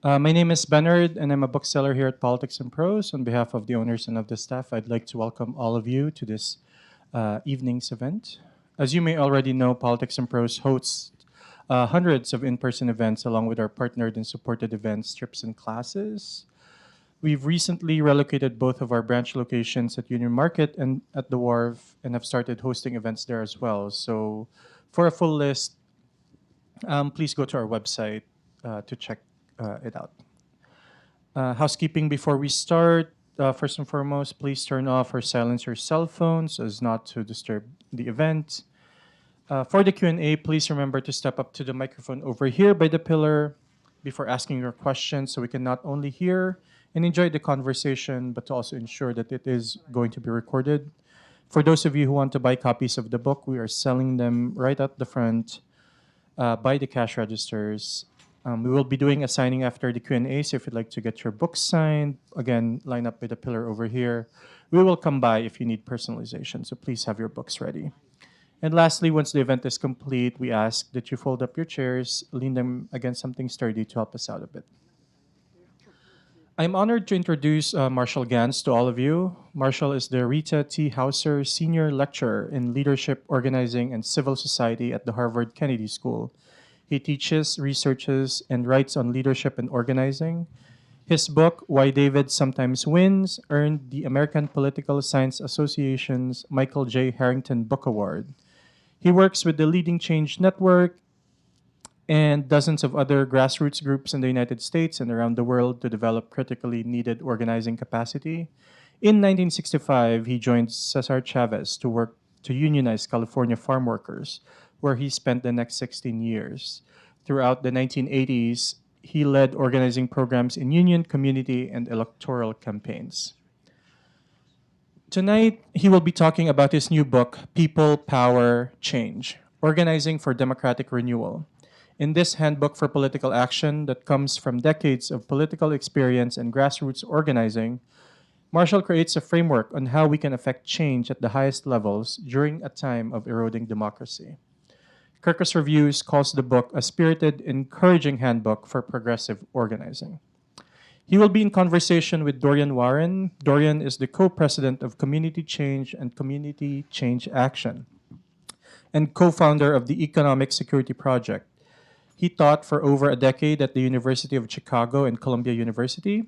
My name is Bernard, and I'm a bookseller here at Politics and Prose. On behalf of the owners and of the staff, I'd like to welcome all of you to this evening's event. As you may already know, Politics and Prose hosts hundreds of in-person events along with our partnered and supported events, trips, and classes. We've recently relocated both of our branch locations at Union Market and at the Wharf and have started hosting events there as well. So for a full list, please go to our website to check it out. Housekeeping before we start. First and foremost, please turn off or silence your cell phones as not to disturb the event. For the Q&A, please remember to step up to the microphone over here by the pillar before asking your questions so we can not only hear and enjoy the conversation, but to also ensure that it is going to be recorded. For those of you who want to buy copies of the book, we are selling them right at the front by the cash registers. We will be doing a signing after the Q&A, so if you'd like to get your book signed, again, line up by the pillar over here. We will come by if you need personalization, so please have your books ready. And lastly, once the event is complete, we ask that you fold up your chairs, lean them against something sturdy to help us out a bit. I'm honored to introduce Marshall Ganz to all of you. Marshall is the Rita T. Hauser Senior Lecturer in Leadership, Organizing, and Civil Society at the Harvard Kennedy School. He teaches, researches, and writes on leadership and organizing. His book, Why David Sometimes Wins, earned the American Political Science Association's Michael J. Harrington Book Award. He works with the Leading Change Network and dozens of other grassroots groups in the United States and around the world to develop critically needed organizing capacity. In 1965, he joined Cesar Chavez to work to unionize California farm workers, where he spent the next 16 years. Throughout the 1980s, he led organizing programs in union, community, and electoral campaigns. Tonight, he will be talking about his new book, People, Power, Change, Organizing for Democratic Renewal. In this handbook for political action that comes from decades of political experience and grassroots organizing, Marshall creates a framework on how we can affect change at the highest levels during a time of eroding democracy. Kirkus Reviews calls the book a spirited, encouraging handbook for progressive organizing. He will be in conversation with Dorian Warren. Dorian is the co-president of Community Change and Community Change Action and co-founder of the Economic Security Project. He taught for over a decade at the University of Chicago and Columbia University.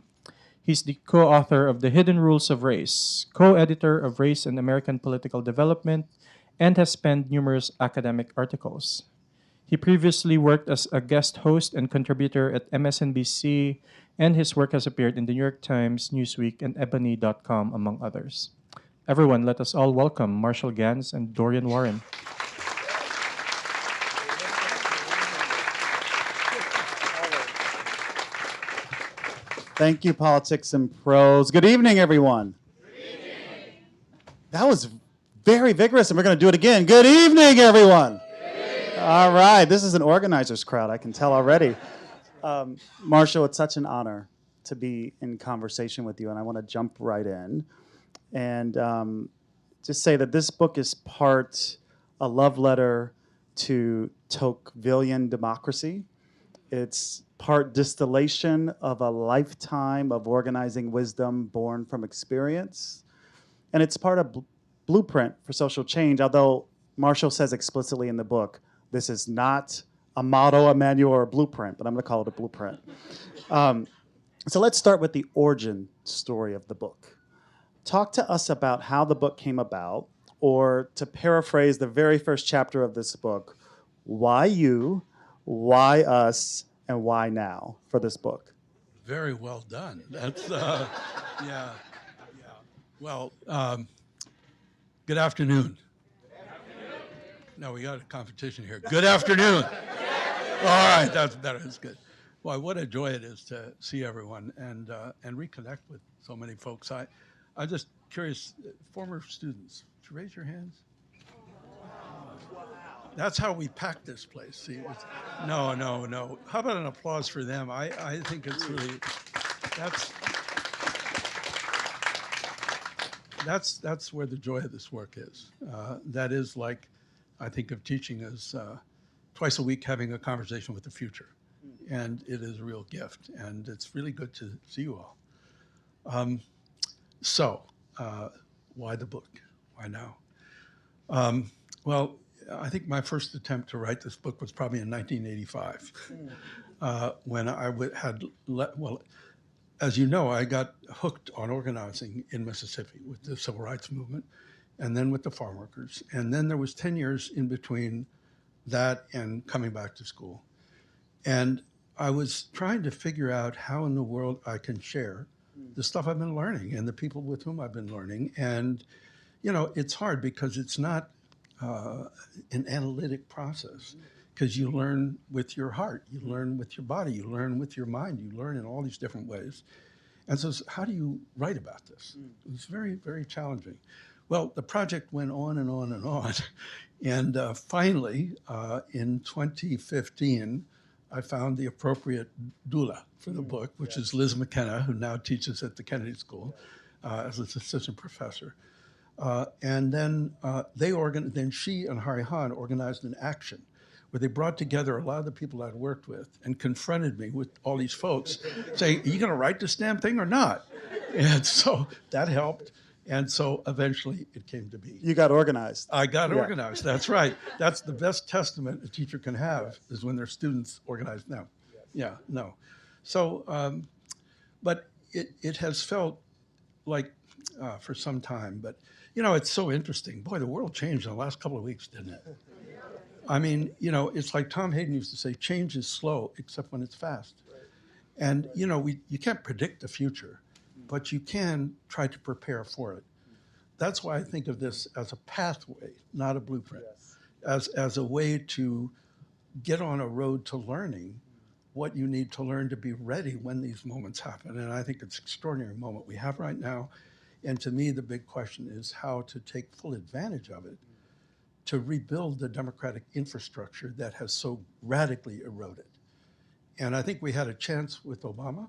He's the co-author of The Hidden Rules of Race, co-editor of Race and American Political Development, and has penned numerous academic articles. He previously worked as a guest host and contributor at MSNBC, and his work has appeared in the New York Times, Newsweek, and Ebony.com, among others. Everyone, let us all welcome Marshall Ganz and Dorian Warren. Thank you, Politics and Prose. Good evening, everyone. Good evening. That was very vigorous, and we're going to do it again. Good evening, everyone. Good evening. All right, this is an organizer's crowd, I can tell already. Marshall, it's such an honor to be in conversation with you, and I want to jump right in and just say that this book is part a love letter to Tocquevillian democracy. It's part distillation of a lifetime of organizing wisdom born from experience. And it's part of blueprint for social change, although Marshall says explicitly in the book, this is not a motto, a manual, or a blueprint, but I'm going to call it a blueprint. So let's start with the origin story of the book. Talk to us about how the book came about, or to paraphrase the very first chapter of this book, why you, why us, and why now for this book? Very well done. That's, yeah. Well, good afternoon. No, we got a competition here. Good afternoon. All right, that's better. That's good. Boy, what a joy it is to see everyone and reconnect with so many folks. I'm just curious, former students, would you raise your hands? That's how we pack this place. See, no. How about an applause for them? I think it's really, that's where the joy of this work is. That is like, I think of teaching as twice a week having a conversation with the future. and it is a real gift, and it's really good to see you all. Um, so, why the book? Why now? Well, I think my first attempt to write this book was probably in 1985, when well, as you know, I got hooked on organizing in Mississippi with the civil rights movement, and then with the farm workers, and then there was 10 years in between that and coming back to school. And I was trying to figure out how in the world I can share the stuff I've been learning and the people with whom I've been learning. And, you know, it's hard because it's not an analytic process, because you learn with your heart, you learn with your body, you learn with your mind, you learn in all these different ways. And so how do you write about this? It was very, very challenging. Well, the project went on and on and on. And finally, in 2015, I found the appropriate doula for the book, which is Liz McKenna, who now teaches at the Kennedy School as an assistant professor. And then then she and Hari Han organized an action where they brought together a lot of the people I'd worked with and confronted me with all these folks saying, are you going to write this damn thing or not? And so that helped. And so eventually it came to be. You got organized. I got organized. That's right. That's the best testament a teacher can have, is when their students organize. No. Yeah, no. So, but it has felt like for some time, but you know, it's so interesting. Boy, the world changed in the last couple of weeks, didn't it? I mean, you know, it's like Tom Hayden used to say, change is slow, except when it's fast. And, you know, you can't predict the future, but you can try to prepare for it. That's why I think of this as a pathway, not a blueprint, as a way to get on a road to learning what you need to learn to be ready when these moments happen. And I think it's an extraordinary moment we have right now. And to me, the big question is how to take full advantage of it to rebuild the democratic infrastructure that has so radically eroded. And I think we had a chance with Obama.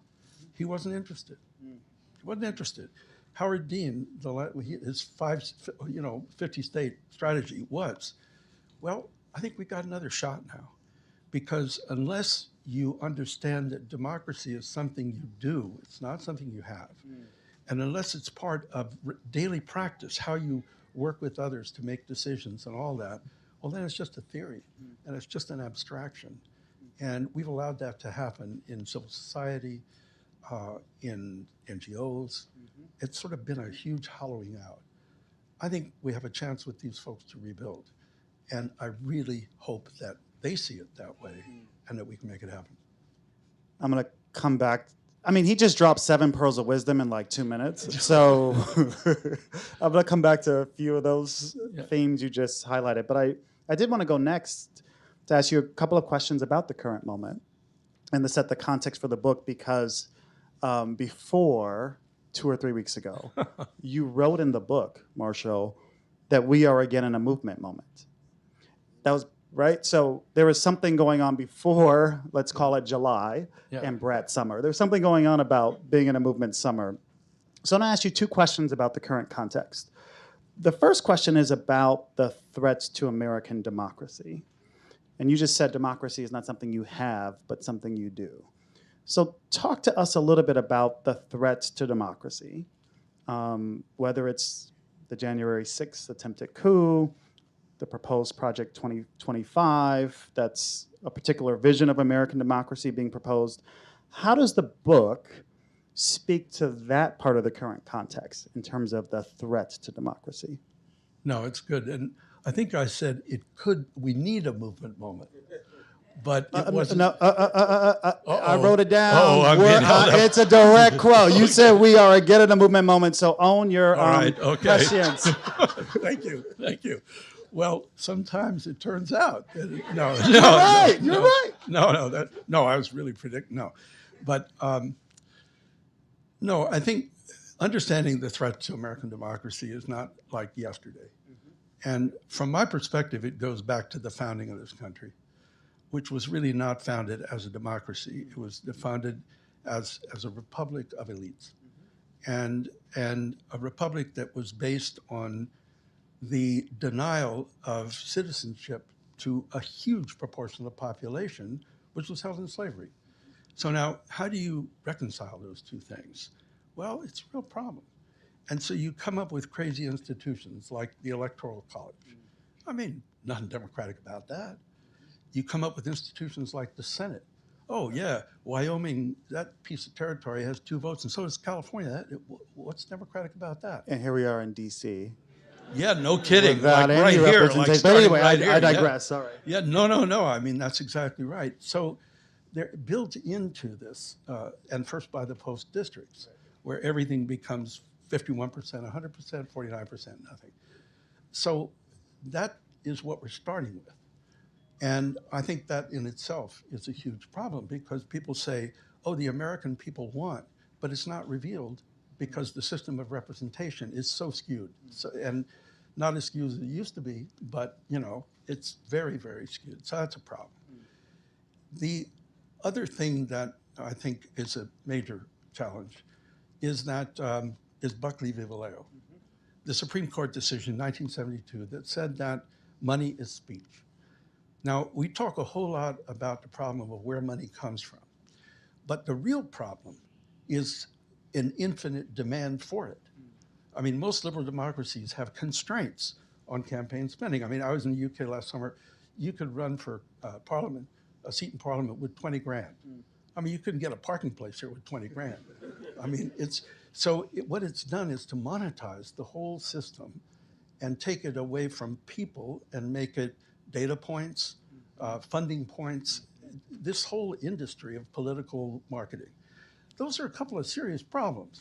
He wasn't interested. He wasn't interested. Howard Dean, his 50-state strategy was, well, I think we got another shot now. Because unless you understand that democracy is something you do, it's not something you have. And unless it's part of daily practice, how you work with others to make decisions and all that, well, then it's just a theory and it's just an abstraction. And we've allowed that to happen in civil society, in NGOs. It's sort of been a huge hollowing out. I think we have a chance with these folks to rebuild. And I really hope that they see it that way and that we can make it happen. I'm going to come back. I mean, he just dropped 7 pearls of wisdom in like 2 minutes. So I'm going to come back to a few of those themes you just highlighted. But I did want to go next to ask you a couple of questions about the current moment and to set the context for the book, because before 2 or 3 weeks ago, you wrote in the book, Marshall, that we are again in a movement moment. That was right? So there was something going on before, let's call it July, and Brat Summer. There's something going on about being in a movement summer. So I'm going to ask you 2 questions about the current context. The first question is about the threats to American democracy. And you just said democracy is not something you have, but something you do. So talk to us a little bit about the threats to democracy, whether it's the January 6th attempted coup, the proposed Project 2025, that's a particular vision of American democracy being proposed. How does the book speak to that part of the current context in terms of the threat to democracy? No, it's good. And I think I said we need a movement moment. But it wasn't. I wrote it down. I'm being held up. It's a direct quote. You said we are again in a movement moment, so own your prescience. Thank you. Well, sometimes it turns out that You're right. I was really predicting. No, but no, I think understanding the threat to American democracy is not like yesterday. And from my perspective, it goes back to the founding of this country, which was really not founded as a democracy. It was founded as a republic of elites, and a republic that was based on the denial of citizenship to a huge proportion of the population, which was held in slavery. So now, how do you reconcile those two things? Well, it's a real problem. And so you come up with crazy institutions like the Electoral College. I mean, nothing democratic about that. You come up with institutions like the Senate. Oh, yeah, Wyoming, that piece of territory has 2 votes, and so does California. What's democratic about that? And here we are in D.C. Yeah, no kidding. Without Like any right here. representation. Like But starting anyway, right here. I digress. Yeah. All right. Yeah, no. I mean, that's exactly right. So they're built into this, and first by the post districts, where everything becomes 51%, 100%, 49%, nothing. So that is what we're starting with. And I think that in itself is a huge problem because people say, oh, the American people want, but it's not revealed because the system of representation is so skewed. So, and not as skewed as it used to be, but it's very, very skewed. So that's a problem. The other thing that I think is a major challenge is that is Buckley v. Vallejo, the Supreme Court decision in 1972 that said that money is speech. Now, we talk a whole lot about the problem of where money comes from, but the real problem is an infinite demand for it. I mean, most liberal democracies have constraints on campaign spending. I mean, I was in the UK last summer. You could run for parliament, a seat in parliament with 20 grand. I mean, you couldn't get a parking place here with 20 grand. I mean, what it's done is to monetize the whole system and take it away from people and make it data points, funding points, this whole industry of political marketing. Those are a couple of serious problems.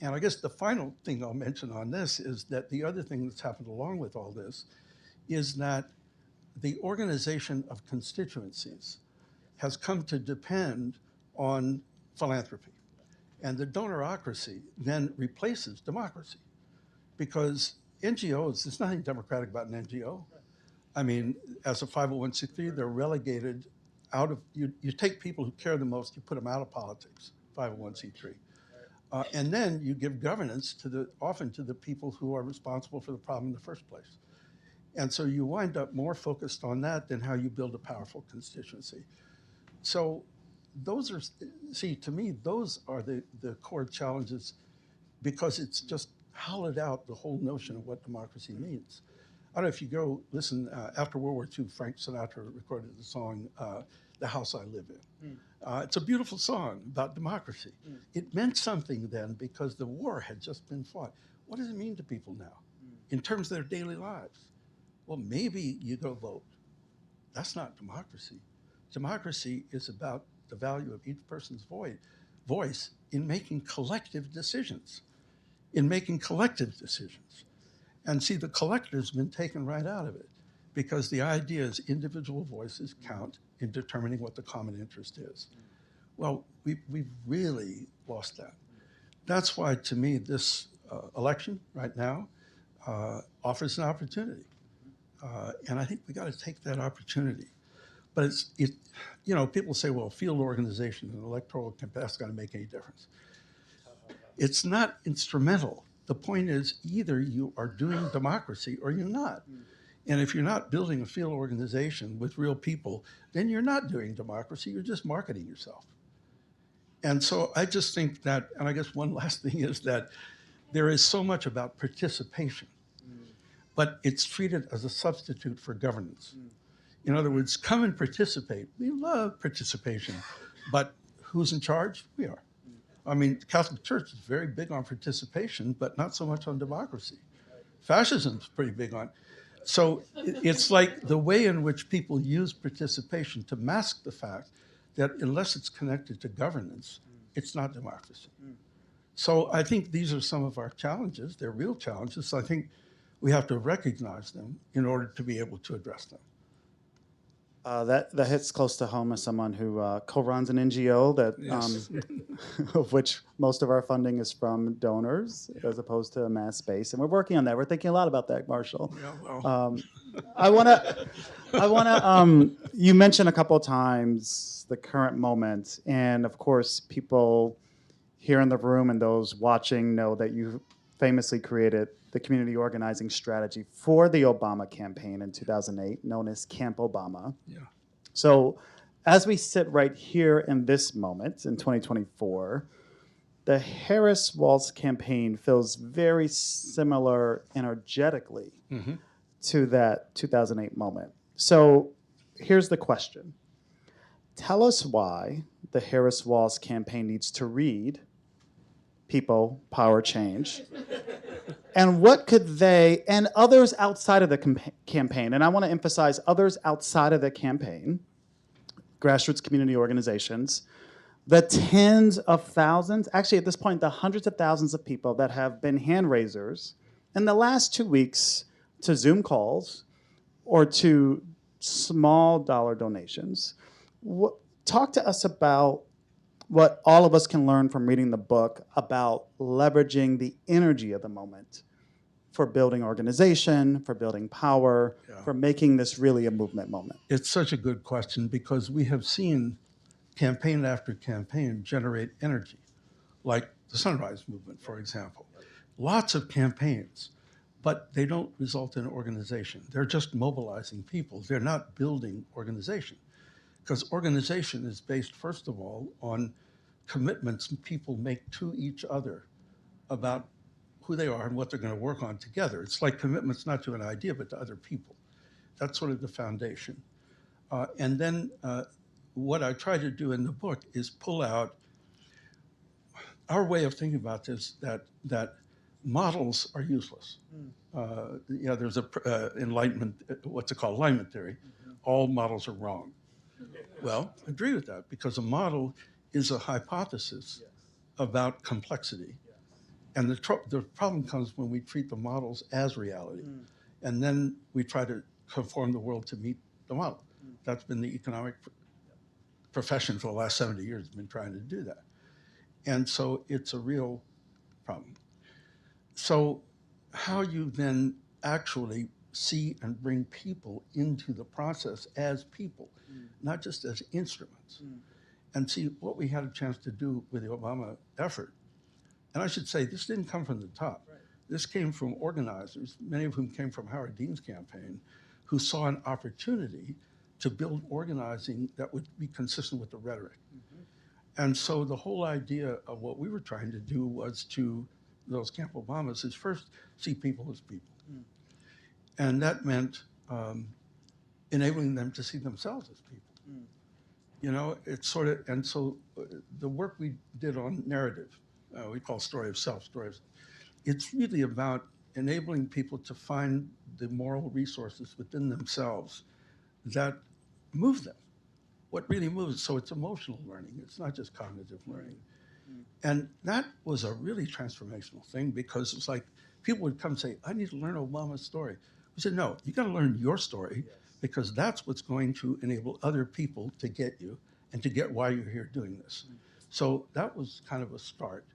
And I guess the final thing I'll mention on this is that the other thing that's happened along with all this is that the organization of constituencies has come to depend on philanthropy. And the donorocracy then replaces democracy because NGOs, there's nothing democratic about an NGO. I mean, as a 501c3, they're relegated out of, you take people who care the most, you put them out of politics, 501c3. And then you give governance often to the people who are responsible for the problem in the first place. And so you wind up more focused on that than how you build a powerful constituency. So to me, those are the core challenges because it's just hollowed out the whole notion of what democracy means. I don't know if you go listen, after World War II, Frank Sinatra recorded the song, The House I Live In. It's a beautiful song about democracy. It meant something then because the war had just been fought. What does it mean to people now in terms of their daily lives? Well, maybe you go vote. That's not democracy. Democracy is about the value of each person's voice in making collective decisions, And see, the collective's been taken right out of it because the idea is individual voices count in determining what the common interest is. Well, we've really lost that. That's why, to me, this election right now offers an opportunity. And I think we got to take that opportunity. But people say, well, field organization and electoral campaign, that's got to make any difference. It's not instrumental. The point is either you are doing democracy or you're not. And if you're not building a field organization with real people, then you're not doing democracy, you're just marketing yourself. And so I just think that, and I guess one last thing is that there is so much about participation, but it's treated as a substitute for governance. In other words, come and participate. We love participation, but who's in charge? We are. I mean, the Catholic Church is very big on participation, but not so much on democracy. Fascism's pretty big on. So it's like the way in which people use participation to mask the fact that unless it's connected to governance, it's not democracy. So I think these are some of our challenges. They're real challenges. So I think we have to recognize them in order to be able to address them. That hits close to home as someone who co-runs an NGO that, Yes. of which most of our funding is from donors as opposed to a mass base, and we're working on that. We're thinking a lot about that, Marshall. Yeah, well. I wanna. You mentioned a couple of times the current moment, and of course, people here in the room and those watching know that you famously created the community organizing strategy for the Obama campaign in 2008, known as Camp Obama. Yeah. So as we sit right here in this moment in 2024, the Harris Walz campaign feels very similar energetically to that 2008 moment. So here's the question. Tell us why the Harris Walz campaign needs to read People, Power, Change. And what could they and others outside of the campaign, and I want to emphasize others outside of the campaign, grassroots community organizations, the tens of thousands, actually at this point, the hundreds of thousands of people that have been hand raisers in the last 2 weeks to Zoom calls or to small dollar donations. Talk to us about what all of us can learn from reading the book about leveraging the energy of the moment for building organization, for building power, for making this really a movement moment. It's such a good question because we have seen campaign after campaign generate energy, like the Sunrise Movement, for example. Lots of campaigns, but they don't result in organization. They're just mobilizing people. They're not building organization, because organization is based, first of all, on commitments people make to each other about who they are and what they're going to work on together. It's like commitments not to an idea, but to other people. That's sort of the foundation. And then what I try to do in the book is pull out our way of thinking about this, that models are useless. There's a enlightenment, what's it called, alignment theory. All models are wrong. Well, I agree with that, because a model is a hypothesis about complexity. And the problem comes when we treat the models as reality. And then we try to conform the world to meet the model. That's been the economic profession for the last 70 years, been trying to do that. And so it's a real problem. So how you then actually see and bring people into the process as people, not just as instruments. And see what we had a chance to do with the Obama effort. And I should say, this didn't come from the top. Right. This came from organizers, many of whom came from Howard Dean's campaign, who saw an opportunity to build organizing that would be consistent with the rhetoric. And so the whole idea of what we were trying to do was to, those Camp Obamas, is first see people as people. And that meant enabling them to see themselves as people. You know, it's sort of, and so the work we did on narrative, we call story of self, it's really about enabling people to find the moral resources within themselves that move them, what really moves. So it's emotional learning, it's not just cognitive learning. And that was a really transformational thing, because it's like people would come and say, I need to learn Obama's story. We said, no, you got to learn your story, because that's what's going to enable other people to get you and to get why you're here doing this. So that was kind of a start.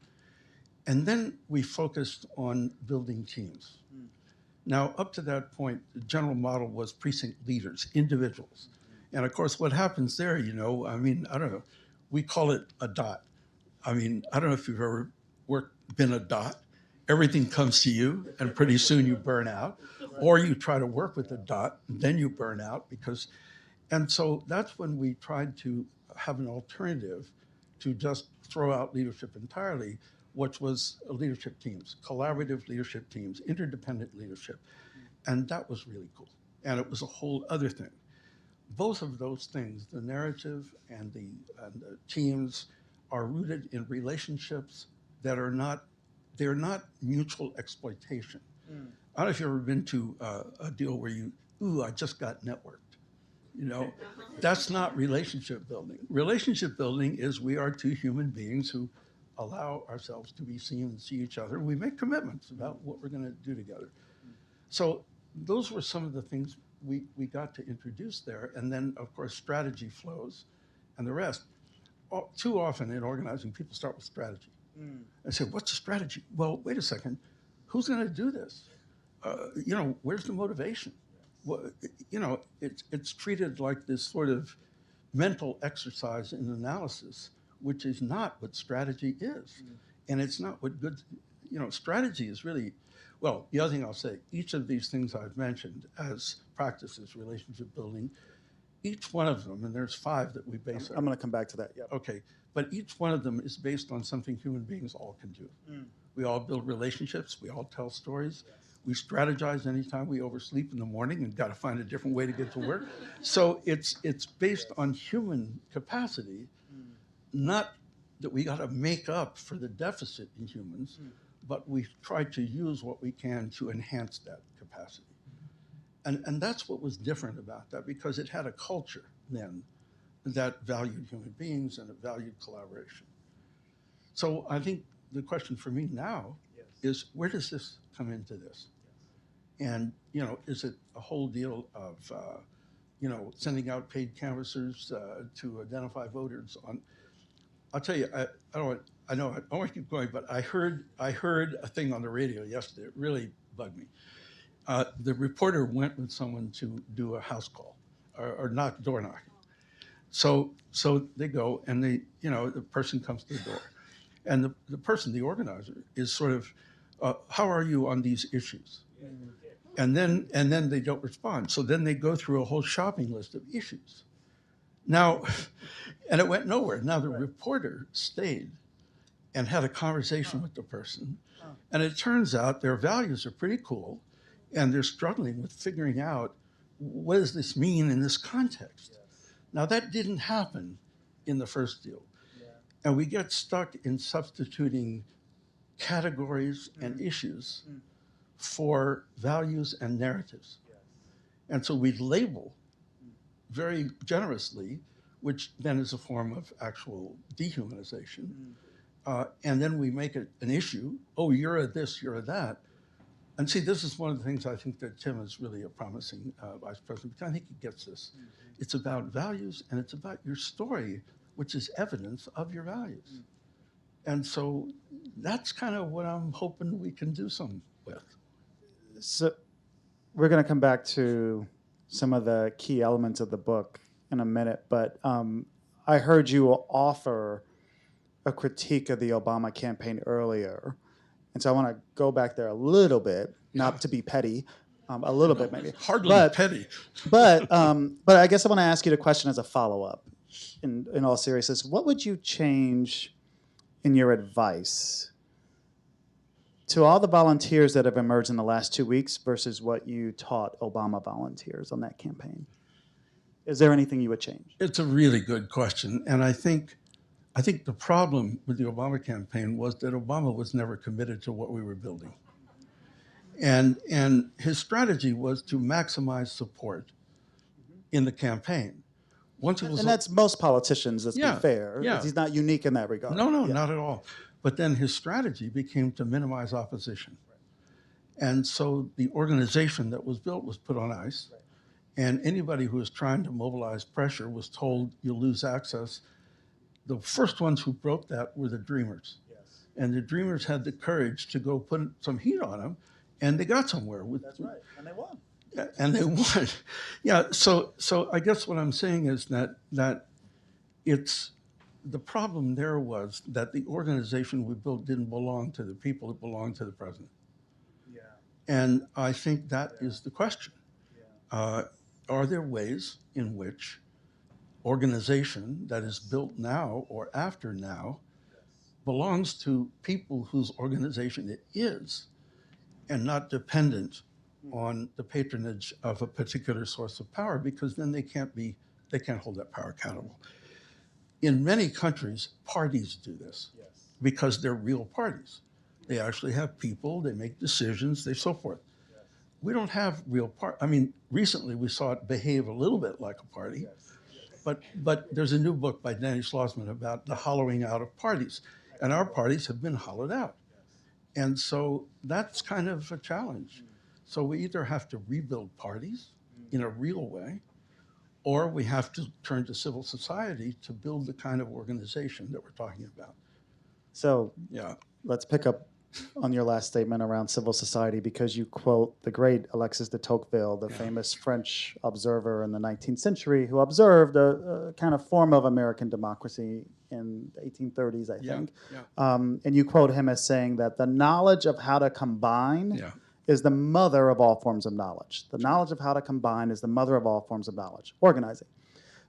And then we focused on building teams. Now, up to that point, the general model was precinct leaders, individuals. And of course, what happens there, you know, I mean, I don't know, we call it a dot. I mean, I don't know if you've ever been a dot. Everything comes to you, and pretty soon you burn out. Or you try to work with a dot, and then you burn out, because, and so that's when we tried to have an alternative to just throw out leadership entirely, which was leadership teams, collaborative leadership teams, interdependent leadership. And that was really cool. And it was a whole other thing. Both of those things, the narrative and the teams, are rooted in relationships that are not, they're not mutual exploitation. I don't know if you've ever been to a deal where I just got networked. You know, that's not relationship building. Relationship building is we are two human beings who allow ourselves to be seen and see each other. We make commitments about what we're going to do together. So those were some of the things we got to introduce there. And then, of course, strategy flows and the rest. Too often in organizing, people start with strategy. I say, what's the strategy? Well, wait a second. Who's going to do this? You know, where's the motivation? Well, you know, it's treated like this sort of mental exercise in analysis, which is not what strategy is. And it's not what good, you know, strategy is really, well, the other thing I'll say, each of these things I've mentioned as practices, relationship building, each one of them, and there's 5 that we base I'm going to come back to that. Yep. Okay, but each one of them is based on something human beings all can do. We all build relationships. We all tell stories. We strategize anytime we oversleep in the morning and got to find a different way to get to work. So it's based on human capacity, not that we got to make up for the deficit in humans, but we try to use what we can to enhance that capacity. And that's what was different about that, because it had a culture then that valued human beings and it valued collaboration. So I think the question for me now is, where does this come into this? And, is it a whole deal of, sending out paid canvassers to identify voters on? I'll tell you, I don't want to keep going, but I heard a thing on the radio yesterday. It really bugged me. The reporter went with someone to do a house call or door knocking. So they go and the person comes to the door, and the person, the organizer, is sort of, how are you on these issues? And then they don't respond. So then they go through a whole shopping list of issues. Now, and it went nowhere. Now the reporter stayed and had a conversation with the person, and it turns out their values are pretty cool, and they're struggling with figuring out, what does this mean in this context? Now that didn't happen in the first deal. And we get stuck in substituting categories and issues for values and narratives. And so we label very generously, which then is a form of actual dehumanization. And then we make it an issue. Oh, you're a this, you're a that. And see, this is one of the things I think that Tim is really a promising vice president, because I think he gets this. It's about values, and it's about your story, which is evidence of your values. And so that's kind of what I'm hoping we can do something with. So we're going to come back to some of the key elements of the book in a minute, but I heard you offer a critique of the Obama campaign earlier. And so I want to go back there a little bit, not to be petty, a little bit maybe. Hardly petty. But I guess I want to ask you the question as a follow-up. In all seriousness, what would you change in your advice to all the volunteers that have emerged in the last 2 weeks versus what you taught Obama volunteers on that campaign? Is there anything you would change? It's a really good question. And I think the problem with the Obama campaign was that Obama was never committed to what we were building. And his strategy was to maximize support in the campaign. And that's most politicians, let's be fair. Yeah. He's not unique in that regard. No, not at all. But then his strategy became to minimize opposition. And so the organization that was built was put on ice. And anybody who was trying to mobilize pressure was told, you'll lose access. The first ones who broke that were the Dreamers. And the Dreamers had the courage to go put some heat on them, and they got somewhere. That's right, and they won. And they won. Yeah, so I guess what I'm saying is that it's, the problem there was that the organization we built didn't belong to the people, it belonged to the president. Yeah. And I think that is the question. Yeah. Are there ways in which organization that is built now or after now belongs to people whose organization it is, and not dependent on the patronage of a particular source of power, because then they can't hold that power accountable. In many countries, parties do this because they're real parties. They actually have people, they make decisions, they so forth. We don't have real recently we saw it behave a little bit like a party, but there's a new book by Danny Schlossman about the hollowing out of parties, and our parties have been hollowed out. And so that's kind of a challenge. So we either have to rebuild parties in a real way, or we have to turn to civil society to build the kind of organization that we're talking about. So let's pick up on your last statement around civil society, because you quote the great Alexis de Tocqueville, the famous French observer in the 19th century, who observed a kind of form of American democracy in the 1830s, I think. And you quote him as saying that the knowledge of how to combine is the mother of all forms of knowledge. The knowledge of how to combine is the mother of all forms of knowledge. Organizing.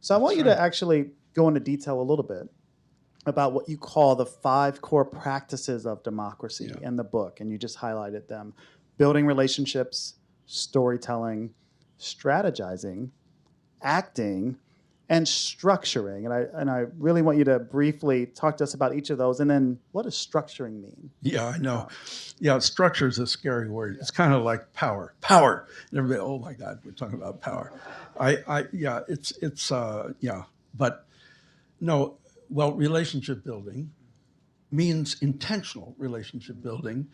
So I want you to actually go into detail a little bit about what you call the 5 core practices of democracy in the book, and you just highlighted them: building relationships, storytelling, strategizing, acting, and structuring. And I really want you to briefly talk to us about each of those, and then what does structuring mean? Yeah, I know. Yeah, structure is a scary word. It's kind of like power. Power. And everybody, oh my God, we're talking about power. Yeah, yeah. But no, well, relationship building means intentional relationship building.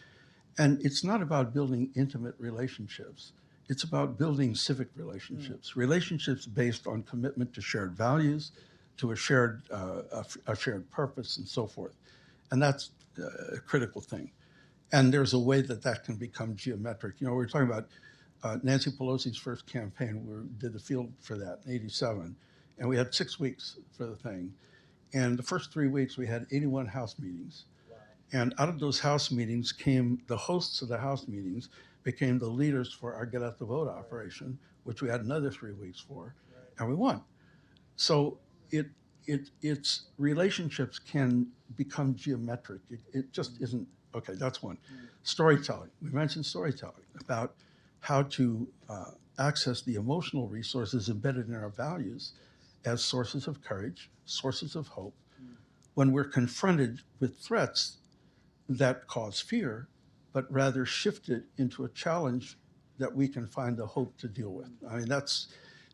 And it's not about building intimate relationships. It's about building civic relationships, relationships based on commitment to shared values, to a shared purpose, and so forth. And that's a critical thing. And there's a way that that can become geometric. You know, we were talking about Nancy Pelosi's first campaign. We did the field for that in '87, and we had 6 weeks for the thing. And the first 3 weeks, we had 81 House meetings. And out of those House meetings came the hosts of the House meetings became the leaders for our Get Out the Vote operation, which we had another 3 weeks for, and we won. So it's relationships can become geometric. It just isn't okay. That's one. Storytelling. We mentioned storytelling about how to access the emotional resources embedded in our values as sources of courage, sources of hope, when we're confronted with threats that cause fear, but rather shift it into a challenge that we can find the hope to deal with. I mean, that's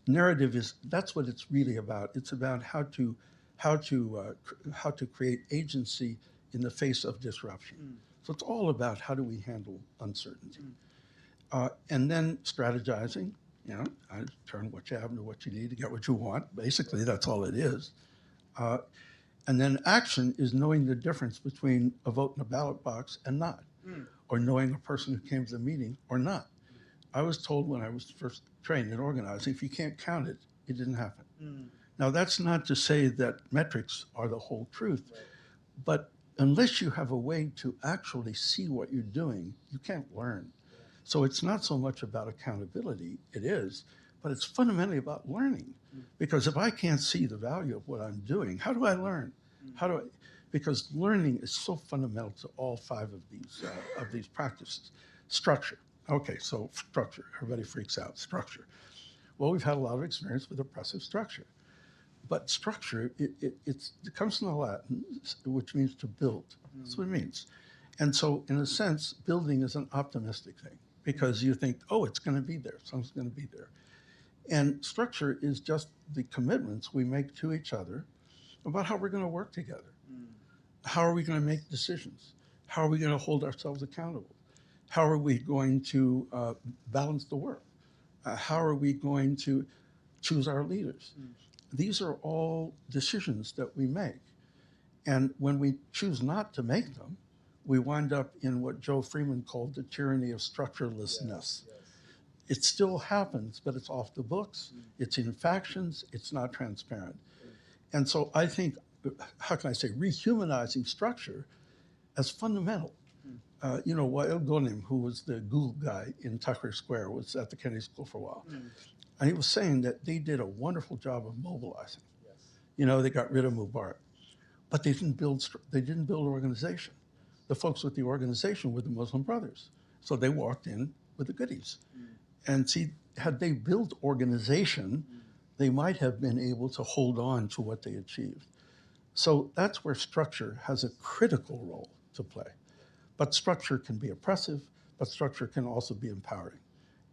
what it's really about. It's about how to create agency in the face of disruption. So it's all about how do we handle uncertainty, and then strategizing. You know, I turn what you have into what you need to get what you want. Basically, that's all it is. And then action is knowing the difference between a vote in a ballot box and not, or knowing a person who came to the meeting or not. I was told when I was first trained in organizing, if you can't count it, it didn't happen. Now, that's not to say that metrics are the whole truth, but unless you have a way to actually see what you're doing, you can't learn. So it's not so much about accountability, it is, but it's fundamentally about learning. Because if I can't see the value of what I'm doing, how do I learn? Because learning is so fundamental to all 5 of these practices. Structure. Okay, so structure. Everybody freaks out. Structure. Well, we've had a lot of experience with oppressive structure. But structure, it comes from the Latin, which means to build. That's what it means. And so, in a sense, building is an optimistic thing because you think, oh, it's going to be there. Something's going to be there. And structure is just the commitments we make to each other about how we're going to work together. How are we going to make decisions? How are we going to hold ourselves accountable? How are we going to balance the work? How are we going to choose our leaders? These are all decisions that we make. And when we choose not to make them, we wind up in what Joe Freeman called the tyranny of structurelessness. It still happens, but it's off the books. It's in factions. It's not transparent. And so I think, how can I say, rehumanizing structure as fundamental. You know, Wael Ghonim, who was the Google guy in Tucker Square, was at the Kennedy School for a while. And he was saying that they did a wonderful job of mobilizing. You know, they got rid of Mubarak, but they didn't build organization. The folks with the organization were the Muslim Brothers. So they walked in with the goodies. And see, had they built organization, they might have been able to hold on to what they achieved. So that's where structure has a critical role to play. But structure can be oppressive, but structure can also be empowering.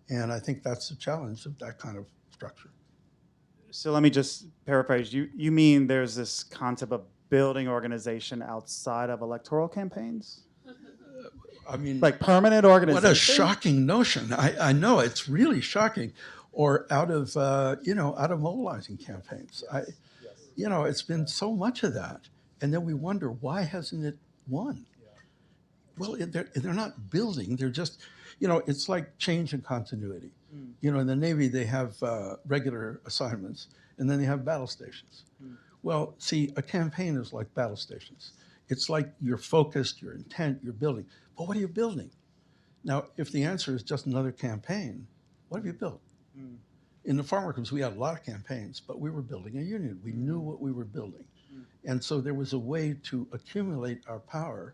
And I think that's the challenge of that kind of structure. So let me just paraphrase. You mean there's this concept of building organization outside of electoral campaigns? I mean, like permanent organization? What a shocking notion. I know, it's really shocking. Or out of mobilizing campaigns. You know, it's been so much of that. And then we wonder, why hasn't it won? Well, they're not building. They're just, you know, it's like change and continuity. You know, in the Navy, they have regular assignments, and then they have battle stations. Well, see, a campaign is like battle stations. It's like you're focused, your intent, you're building. But what are you building? Now, if the answer is just another campaign, what have you built? In the farm workers, we had a lot of campaigns, but we were building a union. We knew what we were building. And so there was a way to accumulate our power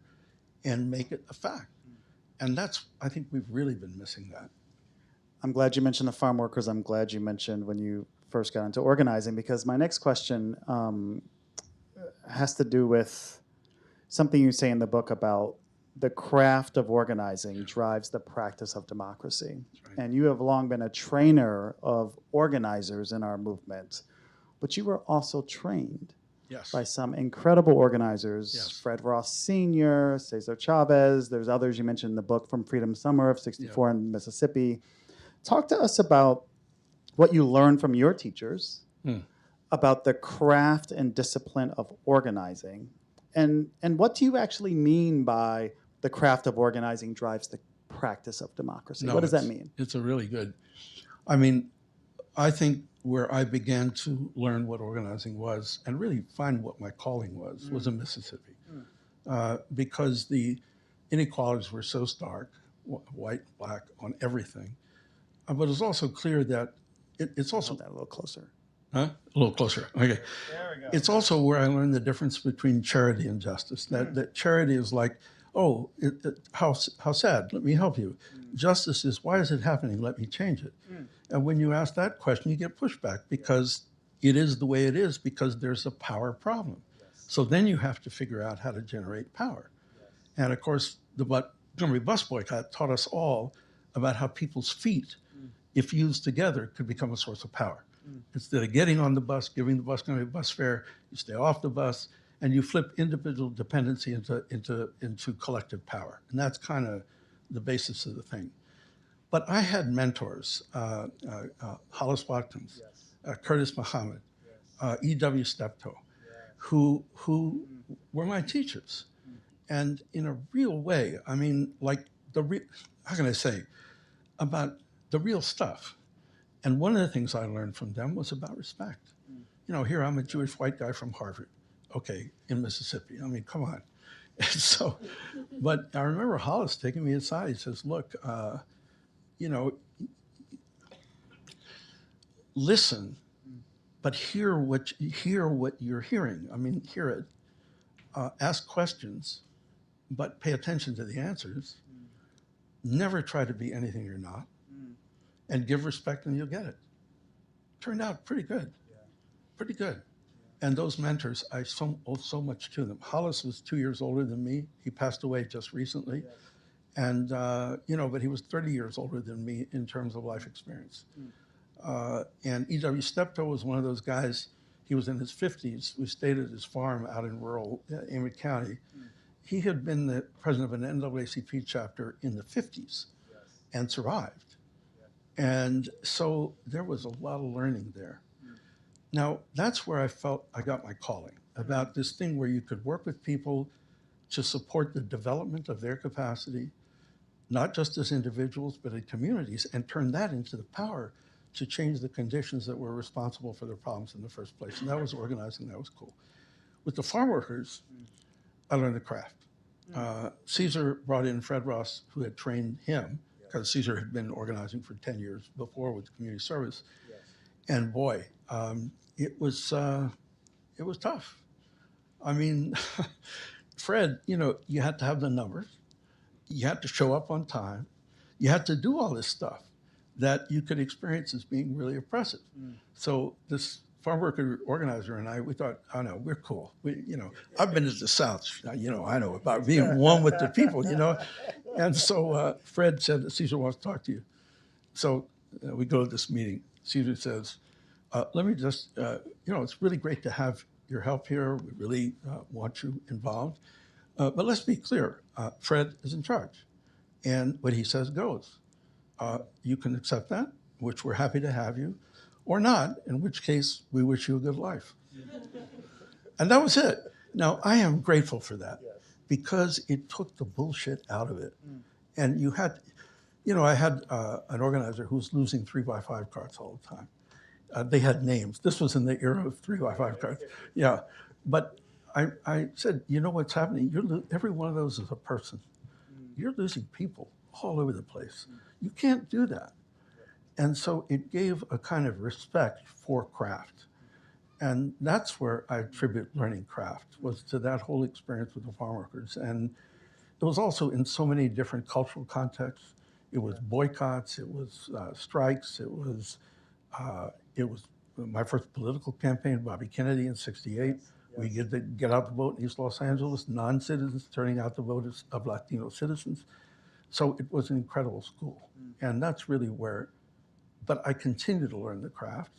and make it a fact. And that's, I think we've really been missing that. I'm glad you mentioned the farm workers. I'm glad you mentioned when you first got into organizing, because my next question has to do with something you say in the book about the craft of organizing drives the practice of democracy. Right. And you have long been a trainer of organizers in our movement, but you were also trained Yes. by some incredible organizers, Yes. Fred Ross Sr., Cesar Chavez. There's others you mentioned in the book, from Freedom Summer of '64 in Mississippi. Talk to us about what you learned from your teachers about the craft and discipline of organizing. And what do you actually mean by the craft of organizing drives the practice of democracy? No, What does that mean? It's a really good, I mean, I think where I began to learn what organizing was and really find what my calling was in Mississippi. Because the inequalities were so stark, white, black, on everything. But it's also clear that it's also... Hold that a little closer. Huh? A little closer. Okay. There we go. It's also where I learned the difference between charity and justice. That charity is like, oh, how sad, let me help you. Justice is, why is it happening? Let me change it. And when you ask that question, you get pushback because it is the way it is because there's a power problem. So then you have to figure out how to generate power. And of course, the Montgomery bus boycott taught us all about how people's feet, if used together, could become a source of power. Instead of getting on the bus, giving the bus company bus fare, you stay off the bus, and you flip individual dependency into collective power. And that's kind of the basis of the thing. But I had mentors, Hollis Watkins, Curtis Muhammad, E.W. Steptoe, who were my teachers. And in a real way, I mean, like how can I say, about the real stuff. And one of the things I learned from them was about respect. You know, here I'm a Jewish white guy from Harvard, okay, in Mississippi. I mean, come on. So, but I remember Hollis taking me aside. He says, look, you know, listen, but hear what you're hearing. I mean, hear it. Ask questions, but pay attention to the answers. Never try to be anything you're not. And give respect and you'll get it. Turned out pretty good, pretty good. And those mentors, I owe so much to them. Hollis was 2 years older than me. He passed away just recently. And, you know, but he was 30 years older than me in terms of life experience. And E.W. Steptoe was one of those guys, he was in his 50s. We stayed at his farm out in rural Amory County. He had been the president of an NAACP chapter in the 50s and survived. And so there was a lot of learning there. Now, that's where I felt I got my calling, about this thing where you could work with people to support the development of their capacity, not just as individuals, but in communities, and turn that into the power to change the conditions that were responsible for their problems in the first place. And that was organizing, that was cool. With the farm workers, I learned the craft. Cesar brought in Fred Ross, who had trained him, because Cesar had been organizing for 10 years before with community service. And boy, it was tough. I mean, Fred, you know, you had to have the numbers. You had to show up on time. You had to do all this stuff that you could experience as being really oppressive. So this farm worker organizer and I, we thought, oh no, we're cool. You know, I've been to the South, you know, I know about being one with the people, you know. And so Fred said that Cesar wants to talk to you. So we go to this meeting. Cesar says, let me just, you know, it's really great to have your help here. We really want you involved. But let's be clear, Fred is in charge. And what he says goes. You can accept that, which we're happy to have you, or not, in which case we wish you a good life. And that was it. Now, I am grateful for that because it took the bullshit out of it. And you had, you know, I had an organizer who was losing 3x5 cards all the time. They had names. This was in the era of 3x5 cards. Yeah. But I said, you know what's happening? Every one of those is a person. You're losing people all over the place. You can't do that. And so it gave a kind of respect for craft. And that's where I attribute learning craft, was to that whole experience with the farm workers. And it was also in so many different cultural contexts. It was boycotts, it was strikes, it was my first political campaign, Bobby Kennedy in '68. We get to get out the vote in East Los Angeles, non-citizens turning out the vote of Latino citizens. So it was an incredible school. And that's really where, but I continue to learn the craft.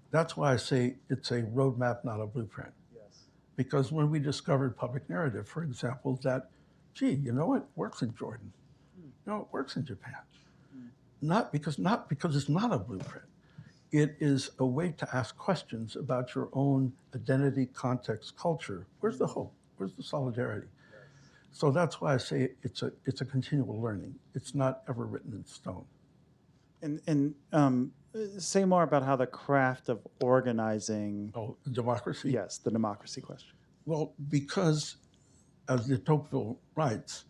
That's why I say it's a roadmap, not a blueprint. Because when we discovered public narrative, for example, that, gee, you know, it works in Jordan. No, it works in Japan. Not because it's not a blueprint. It is a way to ask questions about your own identity, context, culture. Where's the hope? Where's the solidarity? So that's why I say it's a continual learning. It's not ever written in stone. And say more about how the craft of organizing. Oh, democracy? Yes, the democracy question. Well, because, as de Tocqueville writes,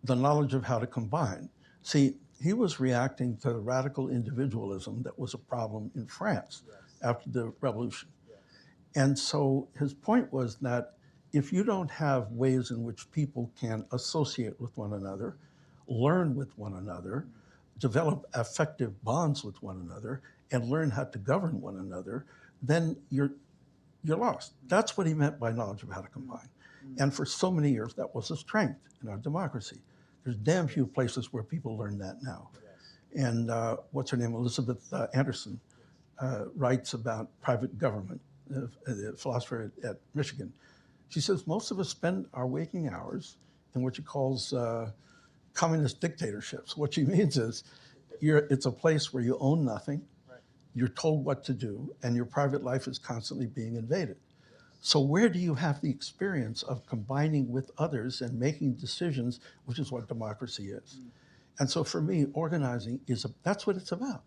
the knowledge of how to combine. See, he was reacting to the radical individualism that was a problem in France after the revolution. And so his point was that if you don't have ways in which people can associate with one another, learn with one another, develop affective bonds with one another, and learn how to govern one another, then you're lost. That's what he meant by knowledge of how to combine. And for so many years, that was a strength in our democracy. There's damn few places where people learn that now. And what's her name, Elizabeth Anderson, writes about private government, the philosopher at Michigan. She says most of us spend our waking hours in what she calls communist dictatorships. What she means is it's a place where you own nothing, you're told what to do, and your private life is constantly being invaded. So where do you have the experience of combining with others and making decisions, which is what democracy is? And so for me, organizing that's what it's about.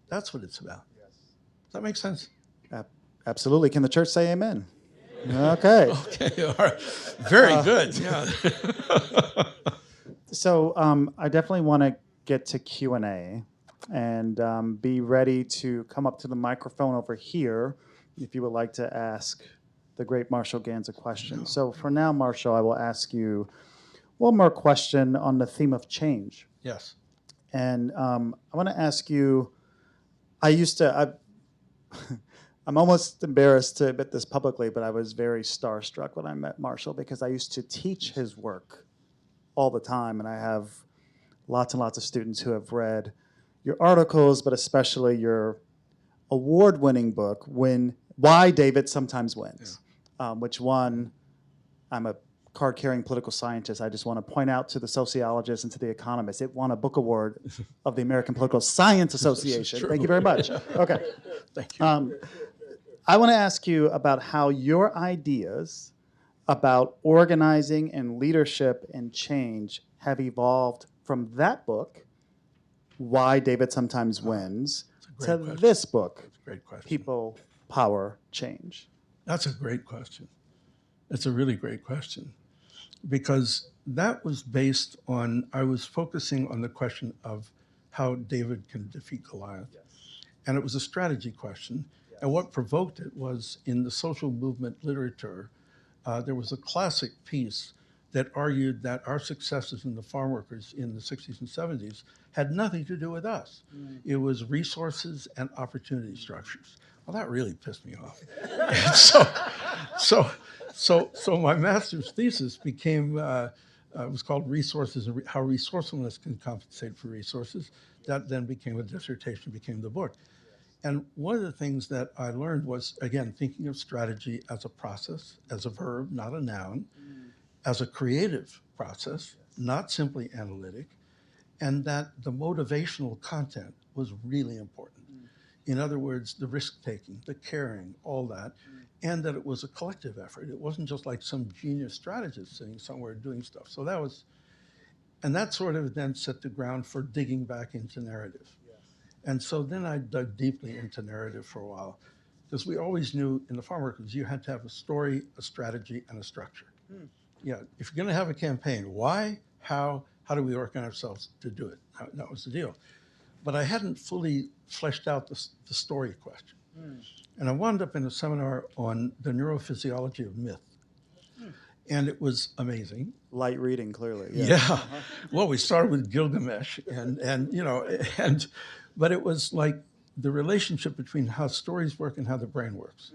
That's what it's about. Does that make sense? Absolutely. Can the church say amen? Okay. Okay, all right. Very good. Yeah. So I definitely want to get to Q&A and be ready to come up to the microphone over here if you would like to ask the great Marshall Ganz a question. So for now, Marshall, I will ask you one more question on the theme of change. Yes. And I want to ask you, I'm almost embarrassed to admit this publicly, but I was very starstruck when I met Marshall because I used to teach his work all the time. And I have lots and lots of students who have read your articles, but especially your award-winning book, Why David Sometimes Wins, which won, I'm a card-carrying political scientist. I just want to point out to the sociologists and to the economists, it won a book award of the American Political Science Association. Thank you very much. Okay. Thank you. I want to ask you about how your ideas about organizing and leadership and change have evolved from that book, Why David Sometimes Wins, to this book, That's a great question. People, Power, Change. That's a great question. It's a really great question because that was based on, I was focusing on the question of how David can defeat Goliath. And it was a strategy question. And what provoked it was in the social movement literature, there was a classic piece that argued that our successes in the farm workers in the 60s and 70s had nothing to do with us. It was resources and opportunity structures. Well, that really pissed me off. So my master's thesis became, it was called Resources and How Resourcefulness Can Compensate for Resources. That then became a dissertation, became the book. And one of the things that I learned was, again, thinking of strategy as a process, as a verb, not a noun, as a creative process, not simply analytic, and that the motivational content was really important. In other words, the risk-taking, the caring, all that, and that it was a collective effort. It wasn't just like some genius strategist sitting somewhere doing stuff. So that sort of then set the ground for digging back into narrative. And so then I dug deeply into narrative for a while, because we always knew in the farm workers, you had to have a story, a strategy, and a structure. Yeah, if you're gonna have a campaign, why, how do we organize ourselves to do it? That was the deal. but I hadn't fully fleshed out the story question. And I wound up in a seminar on the neurophysiology of myth. And it was amazing. Light reading, clearly. Yeah. Well, we started with Gilgamesh, but it was like the relationship between how stories work and how the brain works.